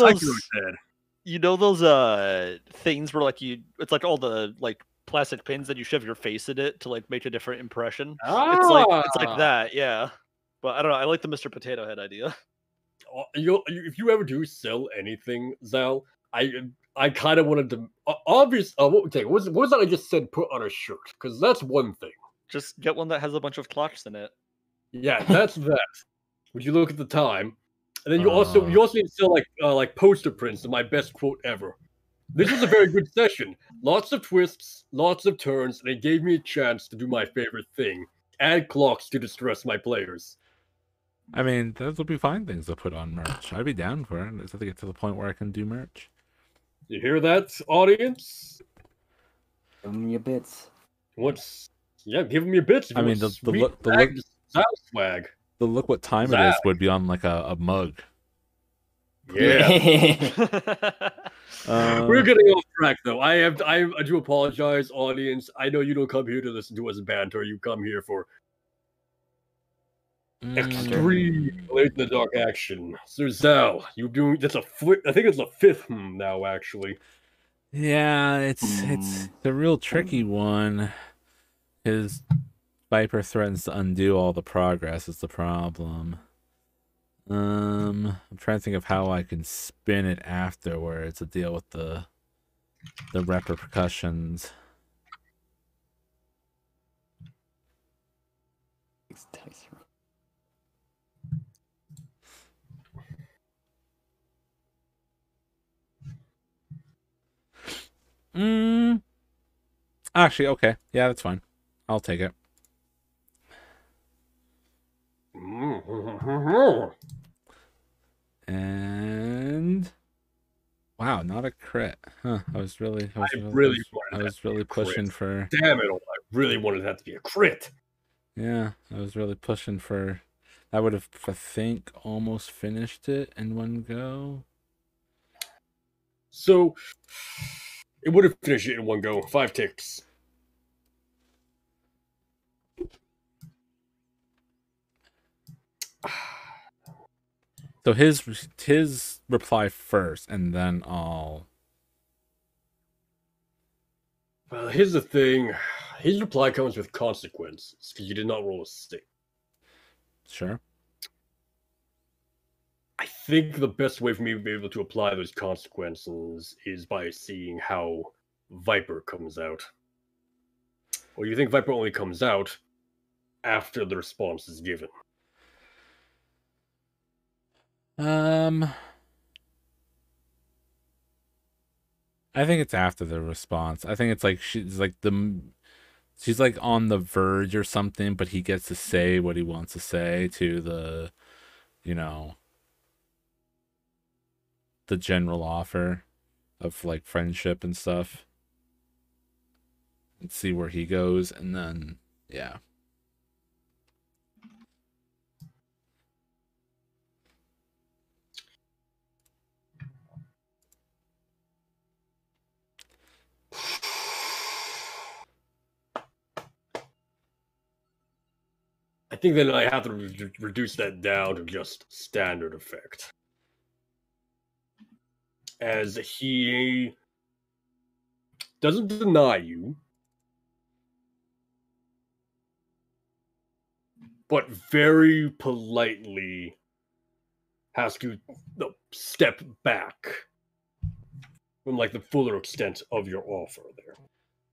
things where like it's like all the like plastic pins that you shove your face in it to like make a different impression. It's like that, yeah. But I don't know. I like the Mr. Potato Head idea. If you ever do sell anything, Zal, I kind of wanted to what was that I just said? Put on a shirt, because that's one thing. Just get one that has a bunch of clocks in it. Yeah, that's that. Would you look at the time, and then you also need to sell like poster prints of my best quote ever. This was a very good session. Lots of twists, lots of turns, and it gave me a chance to do my favorite thing: add clocks to distress my players. I mean, those would be fine things to put on merch. I'd be down for it. Just have to get to the point where I can do merch. You hear that, audience? Give them your bits. Give them your bits. I mean, the look swag. The look what time it is would be on like a mug. Yeah. We're getting off track though. I do apologize, audience. I know you don't come here to listen to us banter. You come here for extreme Blades in the Dark action. So Zal, you doing that's I think it's a 5th now actually. Yeah, it's a real tricky one. His Viper threatens to undo all the progress is the problem. I'm trying to think of how I can spin it afterwards to deal with the repercussions. Actually, okay. Yeah, that's fine. I'll take it. And wow, not a crit. Huh. I was really pushing for. Damn it! I really wanted that to be a crit. Yeah, I was really pushing for. I would have, I think, almost finished it in one go. So, It would have finished it in one go. 5 ticks. So his reply first, and then I'll. Well, here's the thing. His reply comes with consequences because you did not roll a 6. Sure. I think the best way for me to be able to apply those consequences is by seeing how Viper comes out. Or you think Viper only comes out after the response is given? I think it's after the response. I think it's like she's like on the verge or something, but he gets to say what he wants to say to the, the general offer of like friendship and stuff. And see where he goes, and then yeah. I think then I have to reduce that down to just standard effect. As he doesn't deny you, but very politely has to step back from like the fuller extent of your offer there.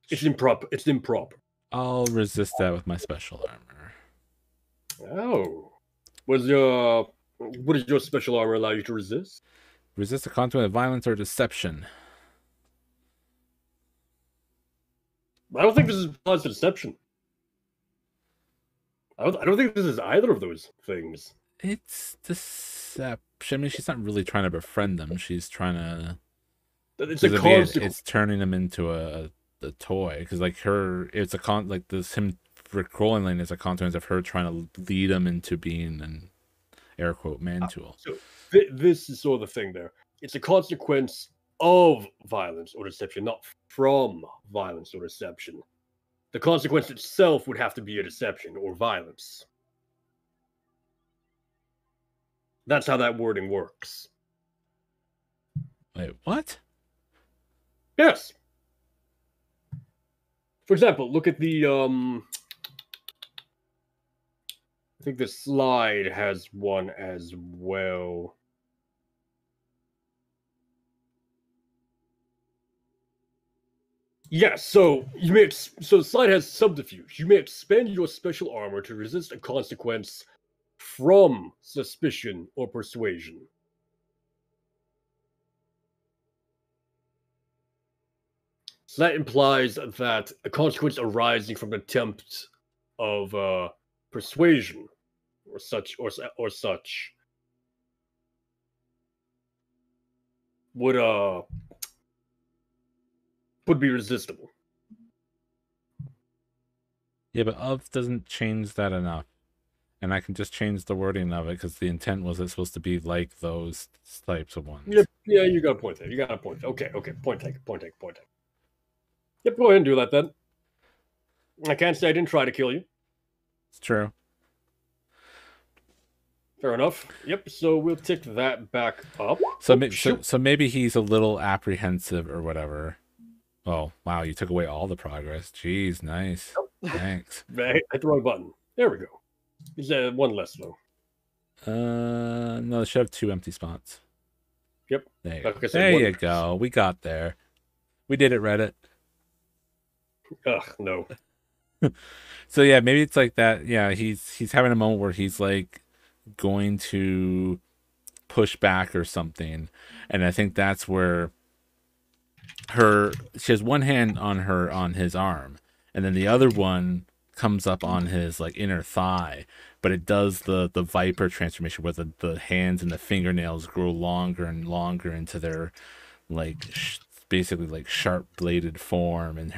It's improper. It's improper. I'll resist that with my special armor. Oh. What does your special armor allow you to resist? Resist a consequence of violence or deception. I don't think this is applies to deception. I don't think this is either of those things. It's deception. I mean, she's not really trying to befriend them. She's trying to. It's a consequence. It's turning them into a toy, because like it's like this him recalling is a consequence of her trying to lead him into being an air quote man tool. So this is sort of the thing there. It's a consequence of violence or deception, not from violence or deception. The consequence itself would have to be a deception or violence. That's how that wording works. Wait, what? Yes. For example, look at the I think the slide has one as well. Yes, so so the slide has subterfuge. You may expend your special armor to resist a consequence from suspicion or persuasion. So that implies that a consequence arising from an attempt of persuasion or such would be resistible. Yeah, but of doesn't change that enough. And I can just change the wording of it because the intent was it's supposed to be like those types of ones. Yeah, you got a point there. Okay, point taken. Yep, go ahead and do that then. I can't say I didn't try to kill you. It's true. Fair enough. Yep, so we'll tick that back up. So maybe he's a little apprehensive or whatever. Oh, wow, you took away all the progress. Jeez, nice. Thanks. Hit the wrong button. There we go. Is one less though? No, they should have 2 empty spots. Yep. There you go. We got there. We did it, Reddit. Ugh, no. So yeah, maybe it's like that. Yeah, he's having a moment where he's like going to push back or something, and I think that's where she has one hand on his arm, and then the other one comes up on his like inner thigh, but it does the Viper transformation where the hands and the fingernails grow longer and longer into their like basically like sharp bladed form, and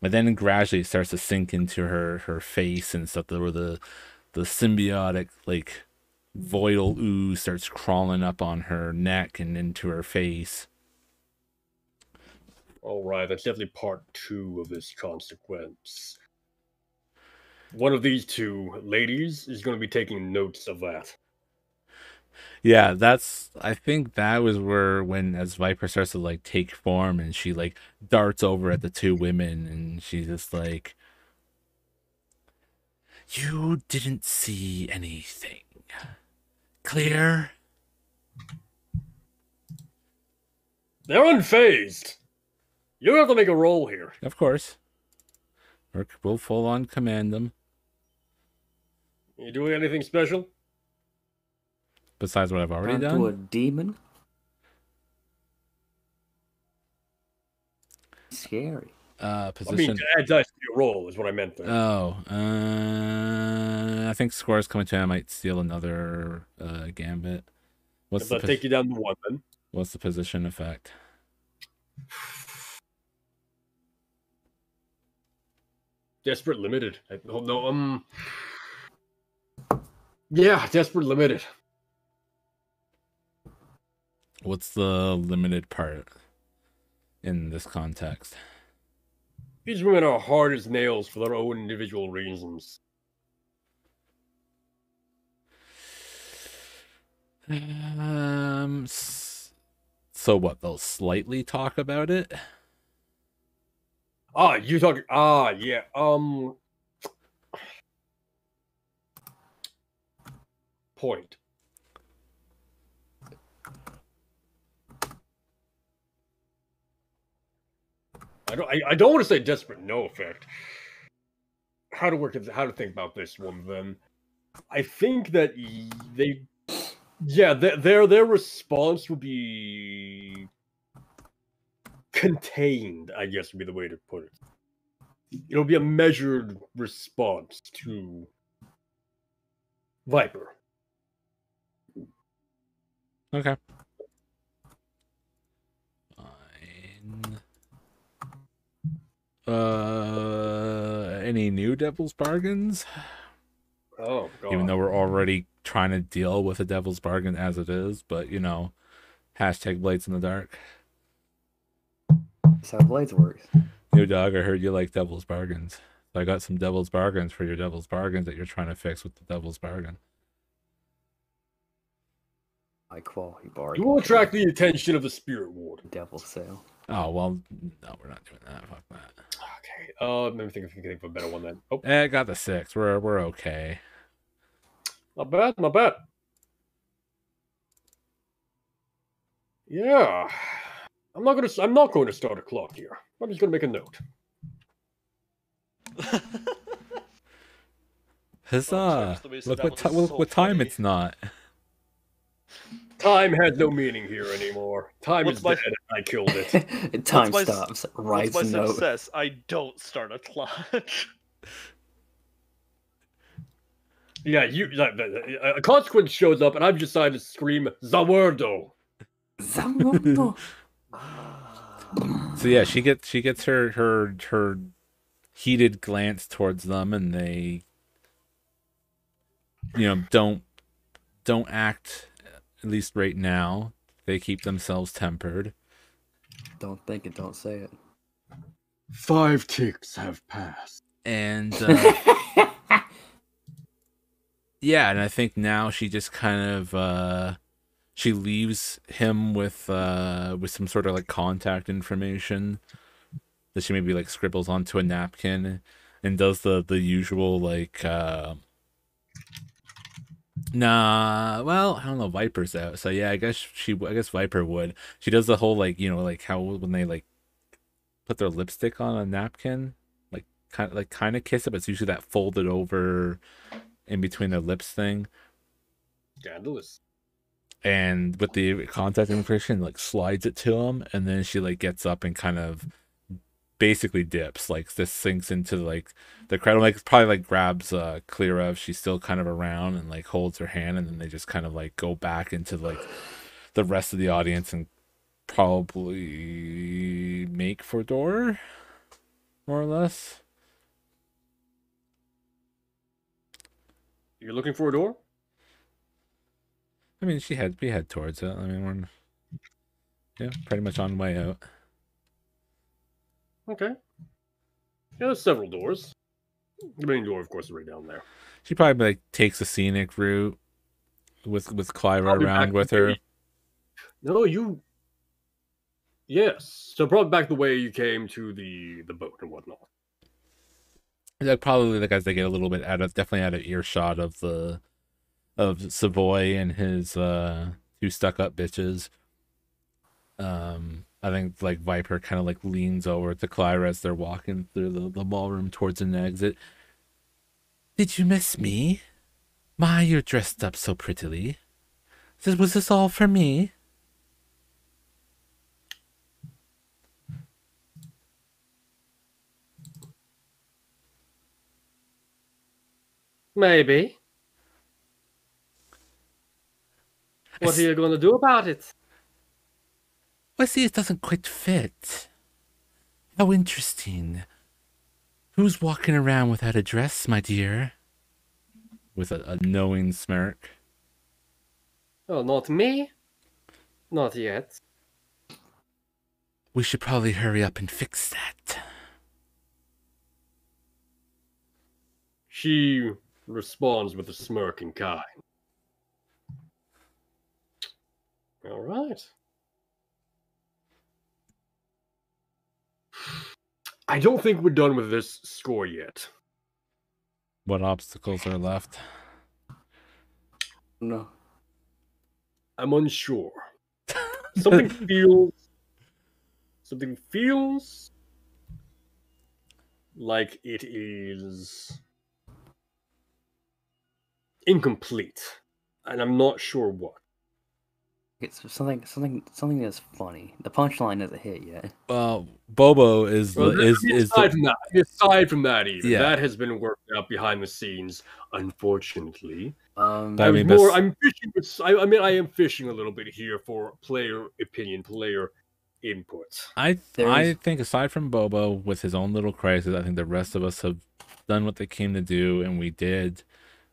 then gradually it starts to sink into her face and stuff, where the symbiotic like voidal ooze starts crawling up on her neck and into her face. All right, that's definitely part 2 of this consequence. One of these two ladies is going to be taking notes of that. Yeah, I think that was when as Viper starts to like take form and she like darts over at the two women and she's just like, you didn't see anything. Clear? They're unfazed. You have to make a roll here. Of course. We'll full on command them. You doing anything special? Besides what I've already Turn to a done? demon? Scary. Position. I mean, to add dice to your roll is what I meant there. Oh, I think Score's coming to. I might steal another gambit. If I take you down to 1 then. What's the position effect? Desperate limited. Oh no, yeah, desperate limited. What's the limited part in this context? These women are hard as nails for their own individual reasons. So what? They'll slightly talk about it. You talking? Yeah. Point. I don't want to say desperate no effect. How to think about this one then? I think that their response would be contained, I guess would be the way to put it. It'll be a measured response to Viper. Okay. Fine. Any new Devil's Bargains? Oh, God. Even though we're already trying to deal with a Devil's Bargain as it is, but you know, hashtag Blades in the Dark. That's how Blades works. New Dog, I heard you like Devil's Bargains. So I got some Devil's Bargains for your Devil's Bargains that you're trying to fix with the Devil's Bargain. High quality bargain. You will attract the attention of the Spirit Ward. Devil sale. Oh, well, no, we're not doing that. Fuck that. Okay. Let me think if you can think of a better one then. Oh, I got the 6. We're okay. not bad, not bad. Yeah. I'm not going to start a clock here. I'm just going to make a note. Huzzah! Louise, Look that what, was look so what time funny. it's not. Time has no meaning here anymore. Time What's is my- dead. I killed it. Time What's my- stops. What's Writes my a note. success? I don't start a clock. Yeah, a consequence shows up, and I've decided to scream Zawardo. Zamundo. So yeah, she gets her heated glance towards them, and they, you know, don't act, at least right now. They keep themselves tempered. Don't think it, don't say it. 5 ticks have passed. And yeah, and I think now she just kind of she leaves him with some sort of like contact information that she maybe like scribbles onto a napkin and does the usual like nah, well, I don't know, Viper's out. So yeah, I guess Viper would. She does the whole like, you know, like how when they like put their lipstick on a napkin, like kind of kiss it, but it's usually that folded over in between their lips thing. Scandalous. And with the contact information, like slides it to him, and then she like gets up and kind of basically dips, like this sinks into like the crowd, like probably like grabs Clearev. She's still kind of around and like holds her hand, and then they just kind of like go back into like the rest of the audience and probably make for door, more or less. You're looking for a door? I mean, we head towards it. I mean, we're pretty much on the way out. Okay. Yeah, there's several doors. The main door, of course, is right down there. She probably like takes a scenic route with Clyra Probably around back with the her. way- No, you. Yes. So probably back the way you came to the boat and whatnot. Like probably like as they get a little bit definitely out of earshot of Savoy and his two stuck up bitches. I think like Viper kind of like leans over to Clyra as they're walking through the ballroom towards an exit. Did you miss me? My, you're dressed up so prettily. Was this all for me? Maybe. What are you going to do about it? I see it doesn't quite fit. How interesting. Who's walking around without a dress, my dear? With a knowing smirk. Oh, not me? Not yet. We should probably hurry up and fix that. She responds with a smirk in kind. All right. I don't think we're done with this score yet. What obstacles are left? No. I'm unsure. Something feels like it is incomplete, and I'm not sure what. It's something that's funny. The punchline isn't hit yet. Well, Bobo is Well, aside from that, even Yeah. that has been worked out behind the scenes. Unfortunately, I I mean, I'm fishing. I mean, I am fishing a little bit here for player opinion, player input. I There's- think aside from Bobo with his own little crisis, I think the rest of us have done what they came to do, and we did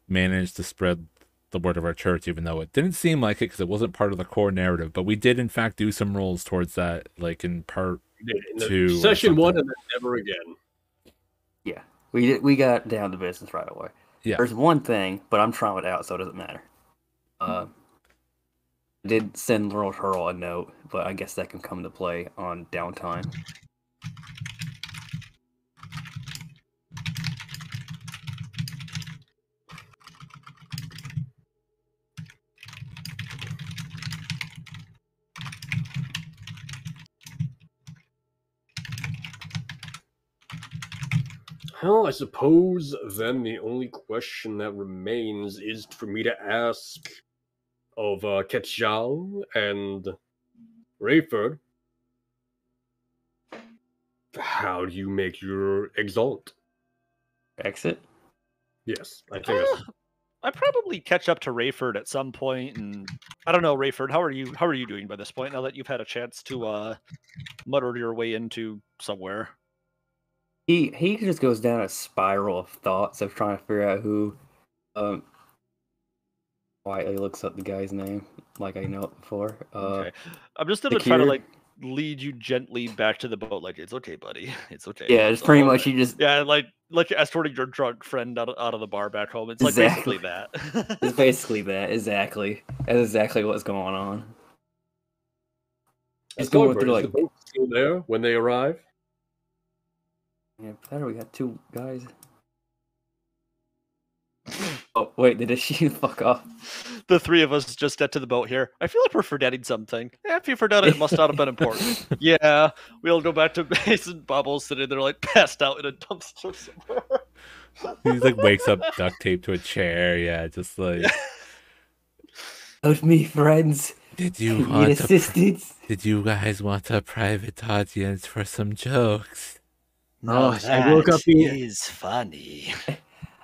manage to spread the word of our church, even though it didn't seem like it because it wasn't part of the core narrative. But we did, in fact, do some rolls towards that, like in part We did. In the 2 or session one, something. and then never again. Yeah, we got down to business right away. Yeah. There's one thing, but I'm trying it out, so it doesn't matter. I did send Lord Hurl a note, but I guess that can come into play on downtime. Well, I suppose then the only question that remains is for me to ask of Ketchal and Rayford, how do you make your exalt? Exit? Yes, I think that's I probably catch up to Rayford at some point, and I don't know, Rayford, how are you doing by this point? Now that you've had a chance to mutter your way into somewhere. He just goes down a spiral of thoughts of trying to figure out who. Quietly looks up the guy's name like I know it before. Okay. I'm just gonna the try to cure? like lead you gently back to the boat. Like, it's okay, buddy. It's okay. Yeah, it's pretty all much right." he just. Yeah, like escorting your drunk friend out of the bar back home. It's like Exactly. basically that. It's basically that. Exactly. That's exactly what's going on. He's going through Is the like. boat still there when they arrive? Yeah, better we got two guys. Oh wait, did she fuck off? The three of us just get to the boat here. I feel like we're forgetting something. If you forgot it, it must not have been important. Yeah, we'll go back to base and Bubbles sitting there like passed out in a dumpster somewhere. he like wakes up duct taped to a chair. Yeah, just like Help me, friends. did you Need want assistance? did you guys want a private audience for some jokes? Oh, I woke up in is funny.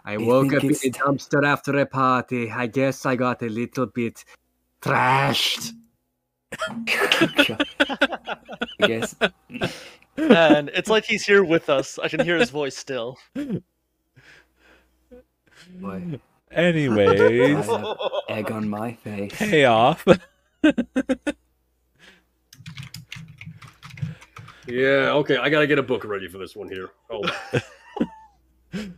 I They woke think up in it's- a dumpster after a party. I guess I got a little bit trashed. I guess. And it's like he's here with us. I can hear his voice still. Boy, Anyways, I have egg on my face. payoff. Yeah, okay, I gotta get a book ready for this one here. Hold on.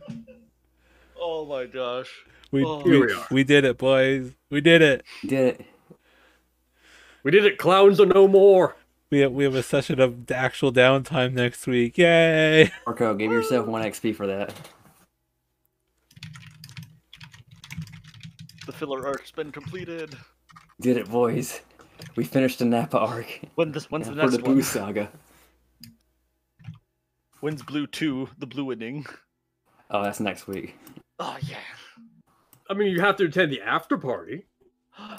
Oh my gosh. We, Oh. Here we are. we did it, boys. We did it. Did it. We did it. Clowns are no more. We have a session of actual downtime next week. Yay! Marco, give yourself 1 XP for that. The filler arc's been completed. Did it, boys. We finished the Nappa arc. When's the for next the one? Boo Saga. When's Blue 2, the Blue Inning? Oh, that's next week. Oh yeah. I mean, you have to attend the after party.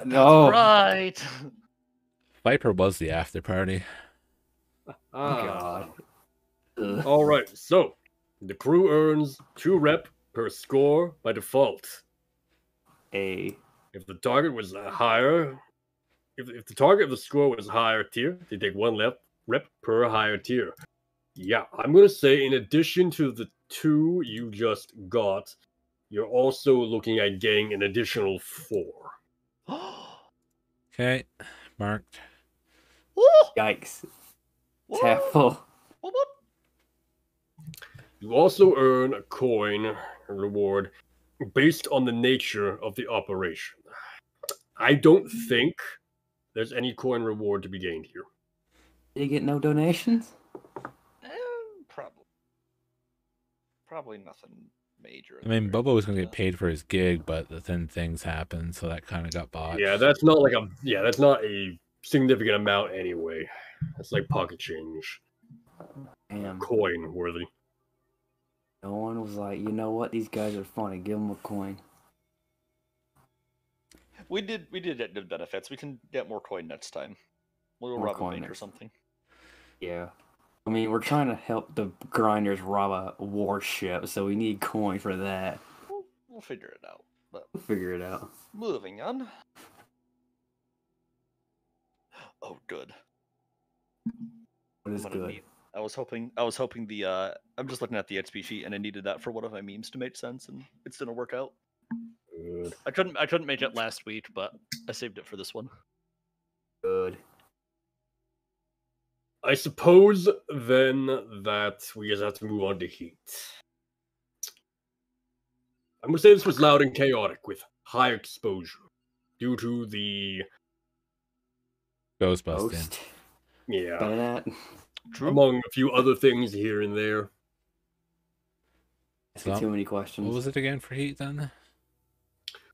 No. Right. Viper was the after party. Oh, Ah. God. Ugh. All right, so the crew earns 2 rep per score by default. A. If the target was higher, if the target of the score was higher tier, they take 1 rep per higher tier. Yeah, I'm gonna say in addition to the 2 you just got, you're also looking at getting an additional 4. Okay, marked. Yikes. It's half full. You also earn a coin reward based on the nature of the operation. I don't think there's any coin reward to be gained here. Did you get no donations? Probably nothing major. I mean, Bobo was gonna get paid for his gig, but then things happened, so that kind of got botched. Yeah, that's not like that's not a significant amount anyway. That's like pocket change, Damn. coin worthy. No one was like, you know what? These guys are funny. Give them a coin. We did get good benefits. We can get more coin next time. We'll More rob a coin bank or next- something. Yeah. I mean, we're trying to help the grinders rob a warship, so we need coin for that. We'll figure it out. But We'll figure it out. moving on. Oh, good. What is I'm gonna good? need- I was hoping the I'm just looking at the XP sheet and I needed that for one of my memes to make sense, and it's gonna work out. Good. I couldn't make it last week, but I saved it for this one. Good. I suppose then that we just have to move on to heat. I'm gonna say this was loud and chaotic with high exposure due to the Ghostbusting. Ghost. yeah, Better that. among a few other things here and there. So, Too many questions. what was it again for heat then?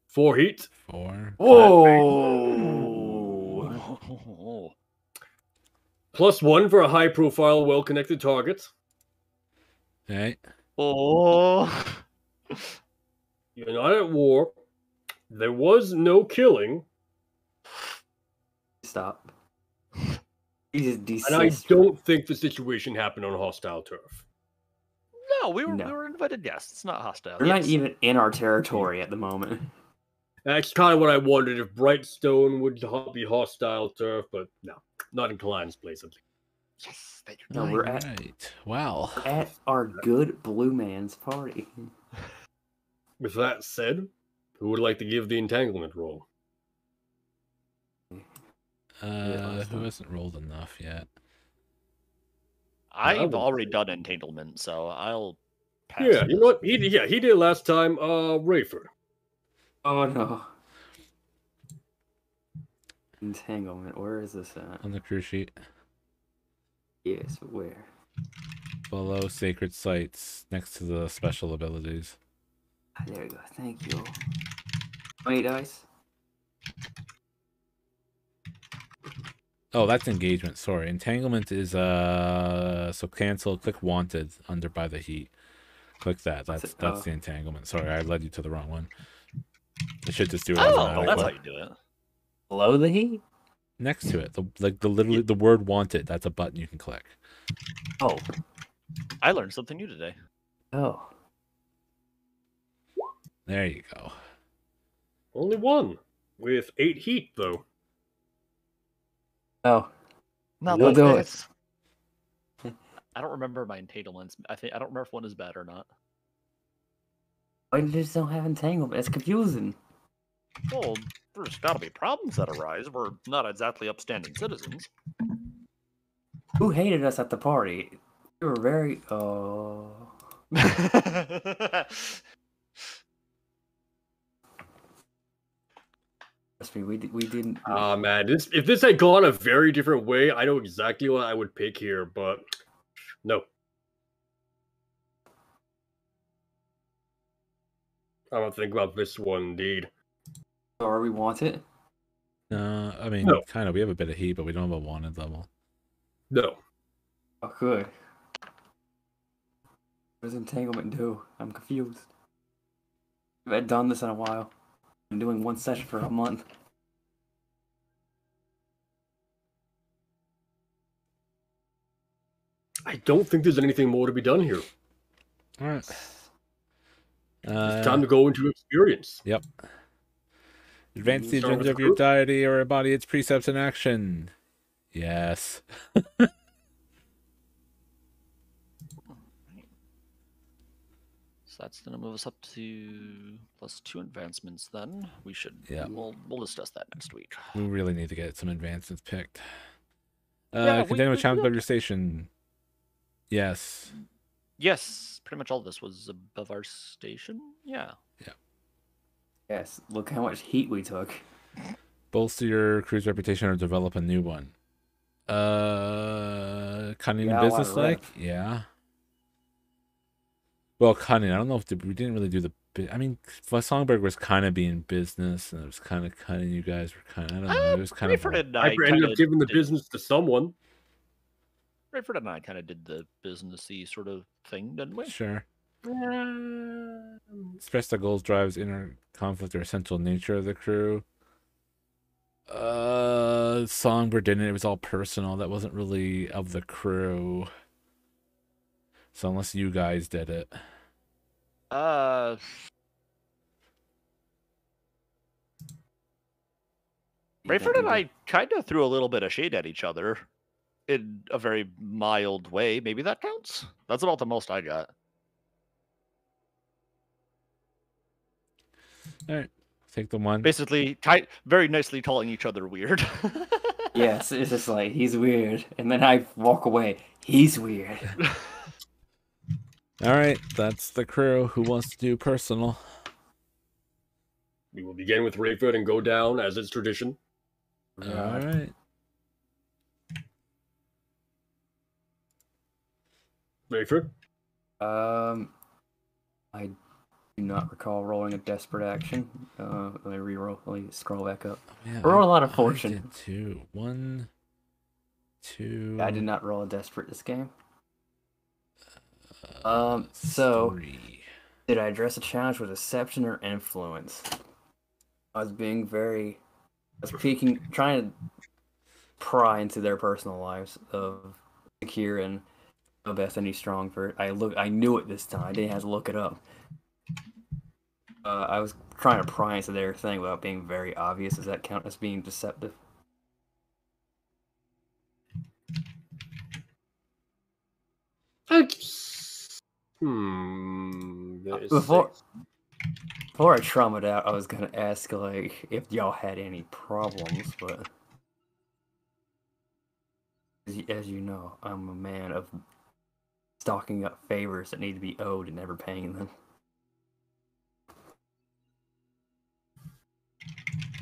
4 heat, 4. Whoa! +1 for a high-profile, well-connected target. Okay. Oh. You're not at war. There was no killing, Stop. Jesus, and I desist. don't think the situation happened on hostile turf. No, we No. were invited guests. It's not hostile. They're not Yes. even in our territory at the moment. That's kind of what I wondered, if Brightstone would be hostile turf, but no, not in Klein's place at least. Yes, thank you. No, we're at Right. Wow. our good blue man's party. With that said, who would like to give the entanglement roll? last Who time. hasn't rolled enough yet? I've will already say- done entanglement, so I'll pass. Yeah, on you this. know what? He did it last time. Rayford. Oh no. Entanglement. Where is this at? On the crew sheet. Yes, where? Below sacred sites, next to the special abilities. Ah, there we go. Thank you. 20 dice. Oh, that's engagement. Sorry. Entanglement is so cancel, click wanted under by the heat. Click that. What's That's it? that's Oh. the entanglement. Sorry, I led you to the wrong one. It should just do it Oh, automatically. that's how you do it. Below the heat? Next to it. The word wanted, that's a button you can click. Oh. I learned something new today. Oh. There you go. Only one. With 8 heat, though. Oh. Not We'll like do it. this. I don't remember my entanglements. I don't remember if one is bad or not. I just don't have entanglement. It's confusing. Well, there's got to be problems that arise. We're not exactly upstanding citizens. Who hated us at the party? We were very. Trust me, we didn't. Man, if this had gone a very different way, I know exactly what I would pick here, but no. I don't think about this one, indeed. Or we want it. I mean, No. kind of. We have a bit of heat, but we don't have a wanted level. No. Oh, good. What does entanglement do? I'm confused. I haven't done this in a while. I'm doing one session for a month. I don't think there's anything more to be done here. All right. It's time to go into experience. Yep. Advance the Start with agenda the of your group? deity or embody its precepts in action. Yes. So that's going to move us up to +2 advancements. Then we should. Yeah. We'll discuss that next week. We really need to get some advancements picked. Yeah, Continue with challenge yeah. above your station. Yes. Yes, pretty much all this was above our station. Yeah. Yes, look how much heat we took. Bolster your crew's reputation or develop a new one. Cunning Yeah, and a lot of business-like? rep. Yeah. Well, cunning. I don't know if we didn't really do the. I mean, Songbird was kind of being business, and it was kind of cunning. You guys were kind of. I don't know. It was kind of. Rayford and I ended up giving the business to someone. Rayford and I kind of did the businessy sort of thing, didn't we? Sure. Express the goals, drives, inner conflict, or essential nature of the crew. Songbird didn't. It was all personal. That wasn't really of the crew. So unless you guys did it. Rayford and I kind of threw a little bit of shade at each other in a very mild way. Maybe that counts? That's about the most I got. All right. Take the one. Basically, very nicely calling each other weird. Yes, it's just like, he's weird. And then I walk away. He's weird. All right. That's the crew. Who wants to do personal? We will begin with Rayford and go down as is tradition. All right. Rayford? I do not recall rolling a desperate action. Let me reroll. Let me scroll back up. Yeah, Roll a lot of I fortune. did too. 1, 2. I did not roll a desperate this game. So 3. did I address a challenge with deception or influence? I was peeking, trying to pry into their personal lives of Sakir and Bethany Strongford. I knew it this time. I didn't have to look it up. I was trying to pry into their thing without being very obvious. Does that count as being deceptive? Before I trauma it out, I was gonna ask like if y'all had any problems, but as you know, I'm a man of stocking up favors that need to be owed and never paying them.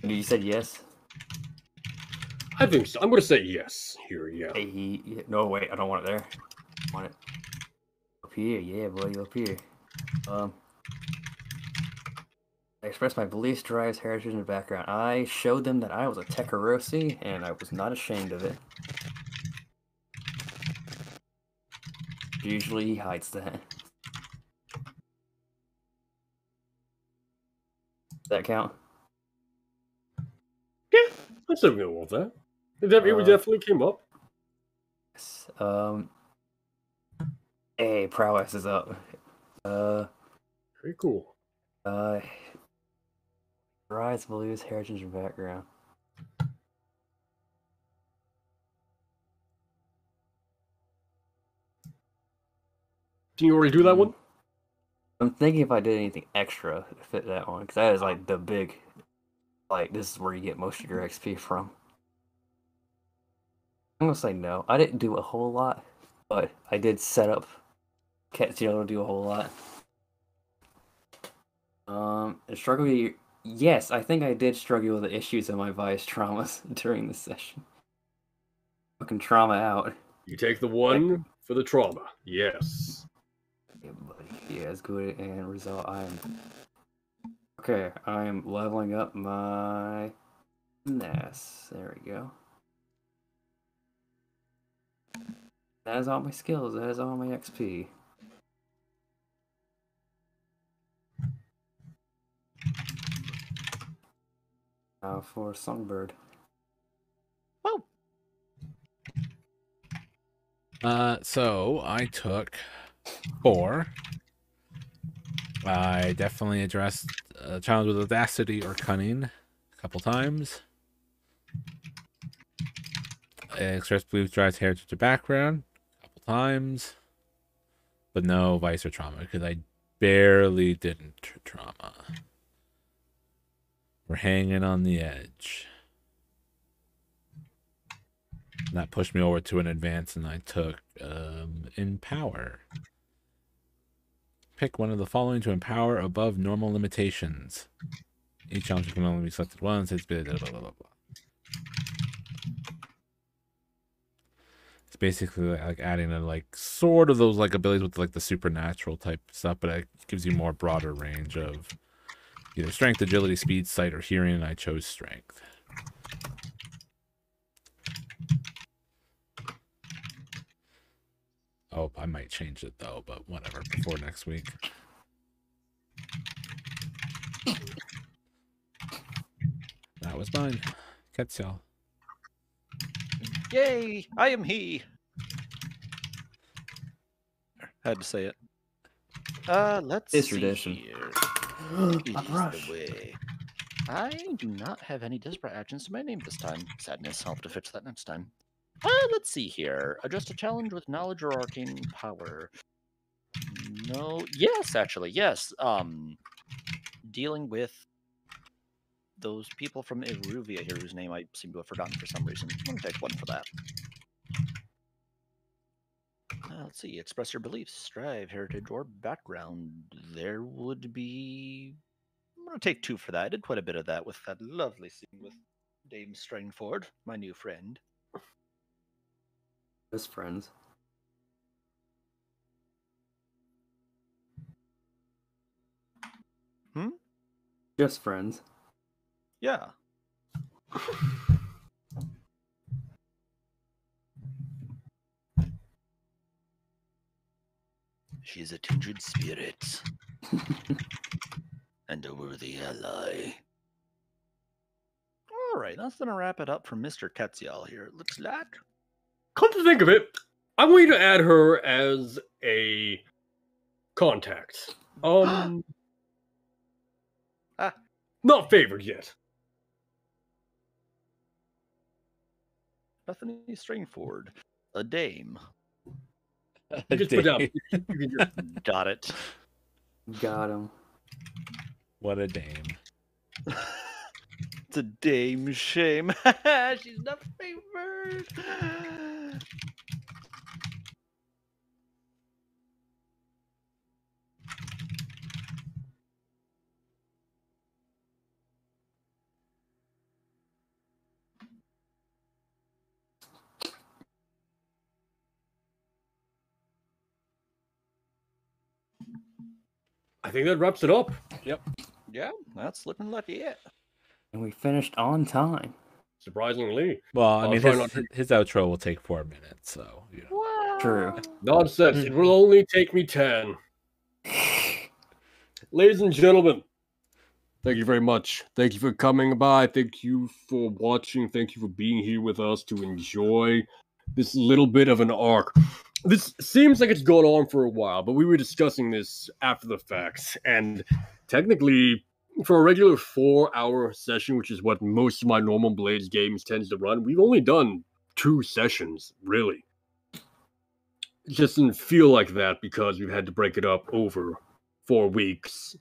And you said yes? I think so. I'm going to say yes here, yeah. Hey, no, wait, I don't want it there. I want it up here, yeah, buddy, up here. I expressed my beliefs, drives, heritage, and background. I showed them that I was a Tekarosi, and I was not ashamed of it. Usually he hides that. Does that count? Yeah, I'm still going with that. It definitely came up. Yes. Hey, prowess is up. Very cool. Rise, beliefs, heritage, and background. Can you already do that one? I'm thinking if I did anything extra to fit that one, because that is like the big, like this is where you get most of your XP from. I'm gonna say no. I didn't do a whole lot, but I did set up Ketziel to do a whole lot. Struggle. Yes, I think I did struggle with the issues of my Vice traumas during this session. Fucking trauma out. You take the 1 for the trauma. Yes. Yeah, buddy. Yeah, it's good and result. Okay. I'm leveling up my finesse. There we go. That is all my skills. That is all my XP. Now for Songbird. So I took 4. I definitely addressed a challenge with audacity or cunning a couple times. I expressed belief drives heritage to background a couple times. But no vice or trauma, because I barely didn't trauma. We're hanging on the edge. And that pushed me over to an advance, and I took Empower. Pick one of the following to empower above normal limitations. Each challenge can only be selected once. It's blah, blah, blah, blah, blah. It's basically like adding a like sort of those like abilities with like the supernatural type stuff, but it gives you more broader range of either strength, agility, speed, sight, or hearing, and I chose strength. Oh, I might change it though, but whatever, before next week. That was mine. Ketziel. Yay! I am he. Had to say it. Let's It's see tradition. here. A Ease brush. the way. I do not have any desperate actions to my name this time. Sadness. I'll have to fix that next time. Let's see here. Adjust a challenge with knowledge or arcane power. No. Yes, actually, yes. Dealing with those people from Iruvia here, whose name I seem to have forgotten for some reason. I'm gonna take 1 for that. Let's see. Express your beliefs, strive, heritage, or background. There would be. I'm gonna take 2 for that. I did quite a bit of that with that lovely scene with Dame Strangford, my new friend. Best friends. Just friends. Yeah. She's a kindred spirit and a worthy ally. All right, that's gonna wrap it up for Mr. Ketziel here. It looks like. Come to think of it, I want you to add her as a contact. Not favored yet. Bethany Stringford, a dame. You just put down. Dame. You can just Got it. Got him. What a dame. It's a dame shame. She's not favored. I think that wraps it up. Yeah, that's looking like it. And we finished on time. Surprisingly. Well, I I'll mean, try not his outro will take 4 minutes, so, you know. True. Nonsense. It will only take me 10. Ladies and gentlemen, thank you very much. Thank you for coming by. Thank you for watching. Thank you for being here with us to enjoy this little bit of an arc. This seems like it's gone on for a while, but we were discussing this after the fact. And technically, for a regular 4-hour session, which is what most of my normal Blades games tends to run, we've only done 2 sessions, really. It just didn't feel like that because we've had to break it up over 4 weeks,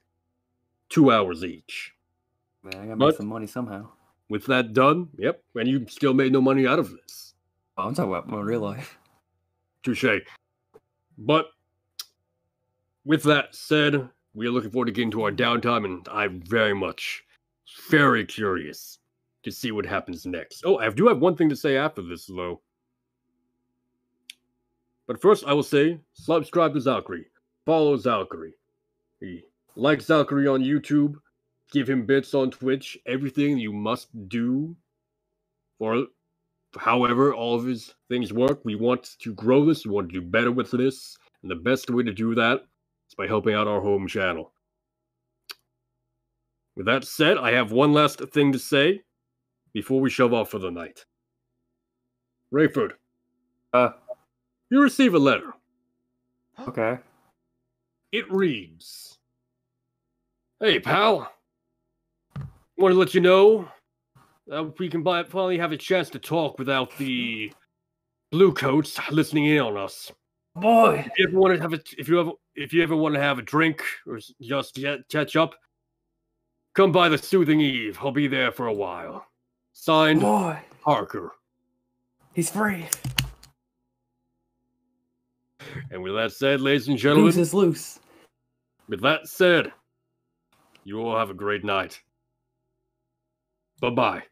2 hours each. Man, I gotta But- make some money somehow. With that done, yep, and you still made no money out of this. Oh, I'm talking about my real life. Touche. But with that said, we are looking forward to getting to our downtime, and I'm very curious to see what happens next. Oh, I do have one thing to say after this, though. But first, I will say, subscribe to Valkyrie. Follow Valkyrie. Like Valkyrie on YouTube. Give him bits on Twitch. Everything you must do for however all of his things work. We want to grow this. We want to do better with this. And the best way to do that is by helping out our home channel. With that said, I have one last thing to say before we shove off for the night. Rayford. You receive a letter. Okay. It reads, "Hey, pal. Want to let you know that we can finally have a chance to talk without the bluecoats listening in on us. Boy. If you ever want to have if you ever want to have a drink or just catch up, come by the Soothing Eve. I'll be there for a while. Signed, Boy. Parker." He's free. And with that said, ladies and gentlemen, Loose is loose. with that said, you all have a great night. Bye-bye.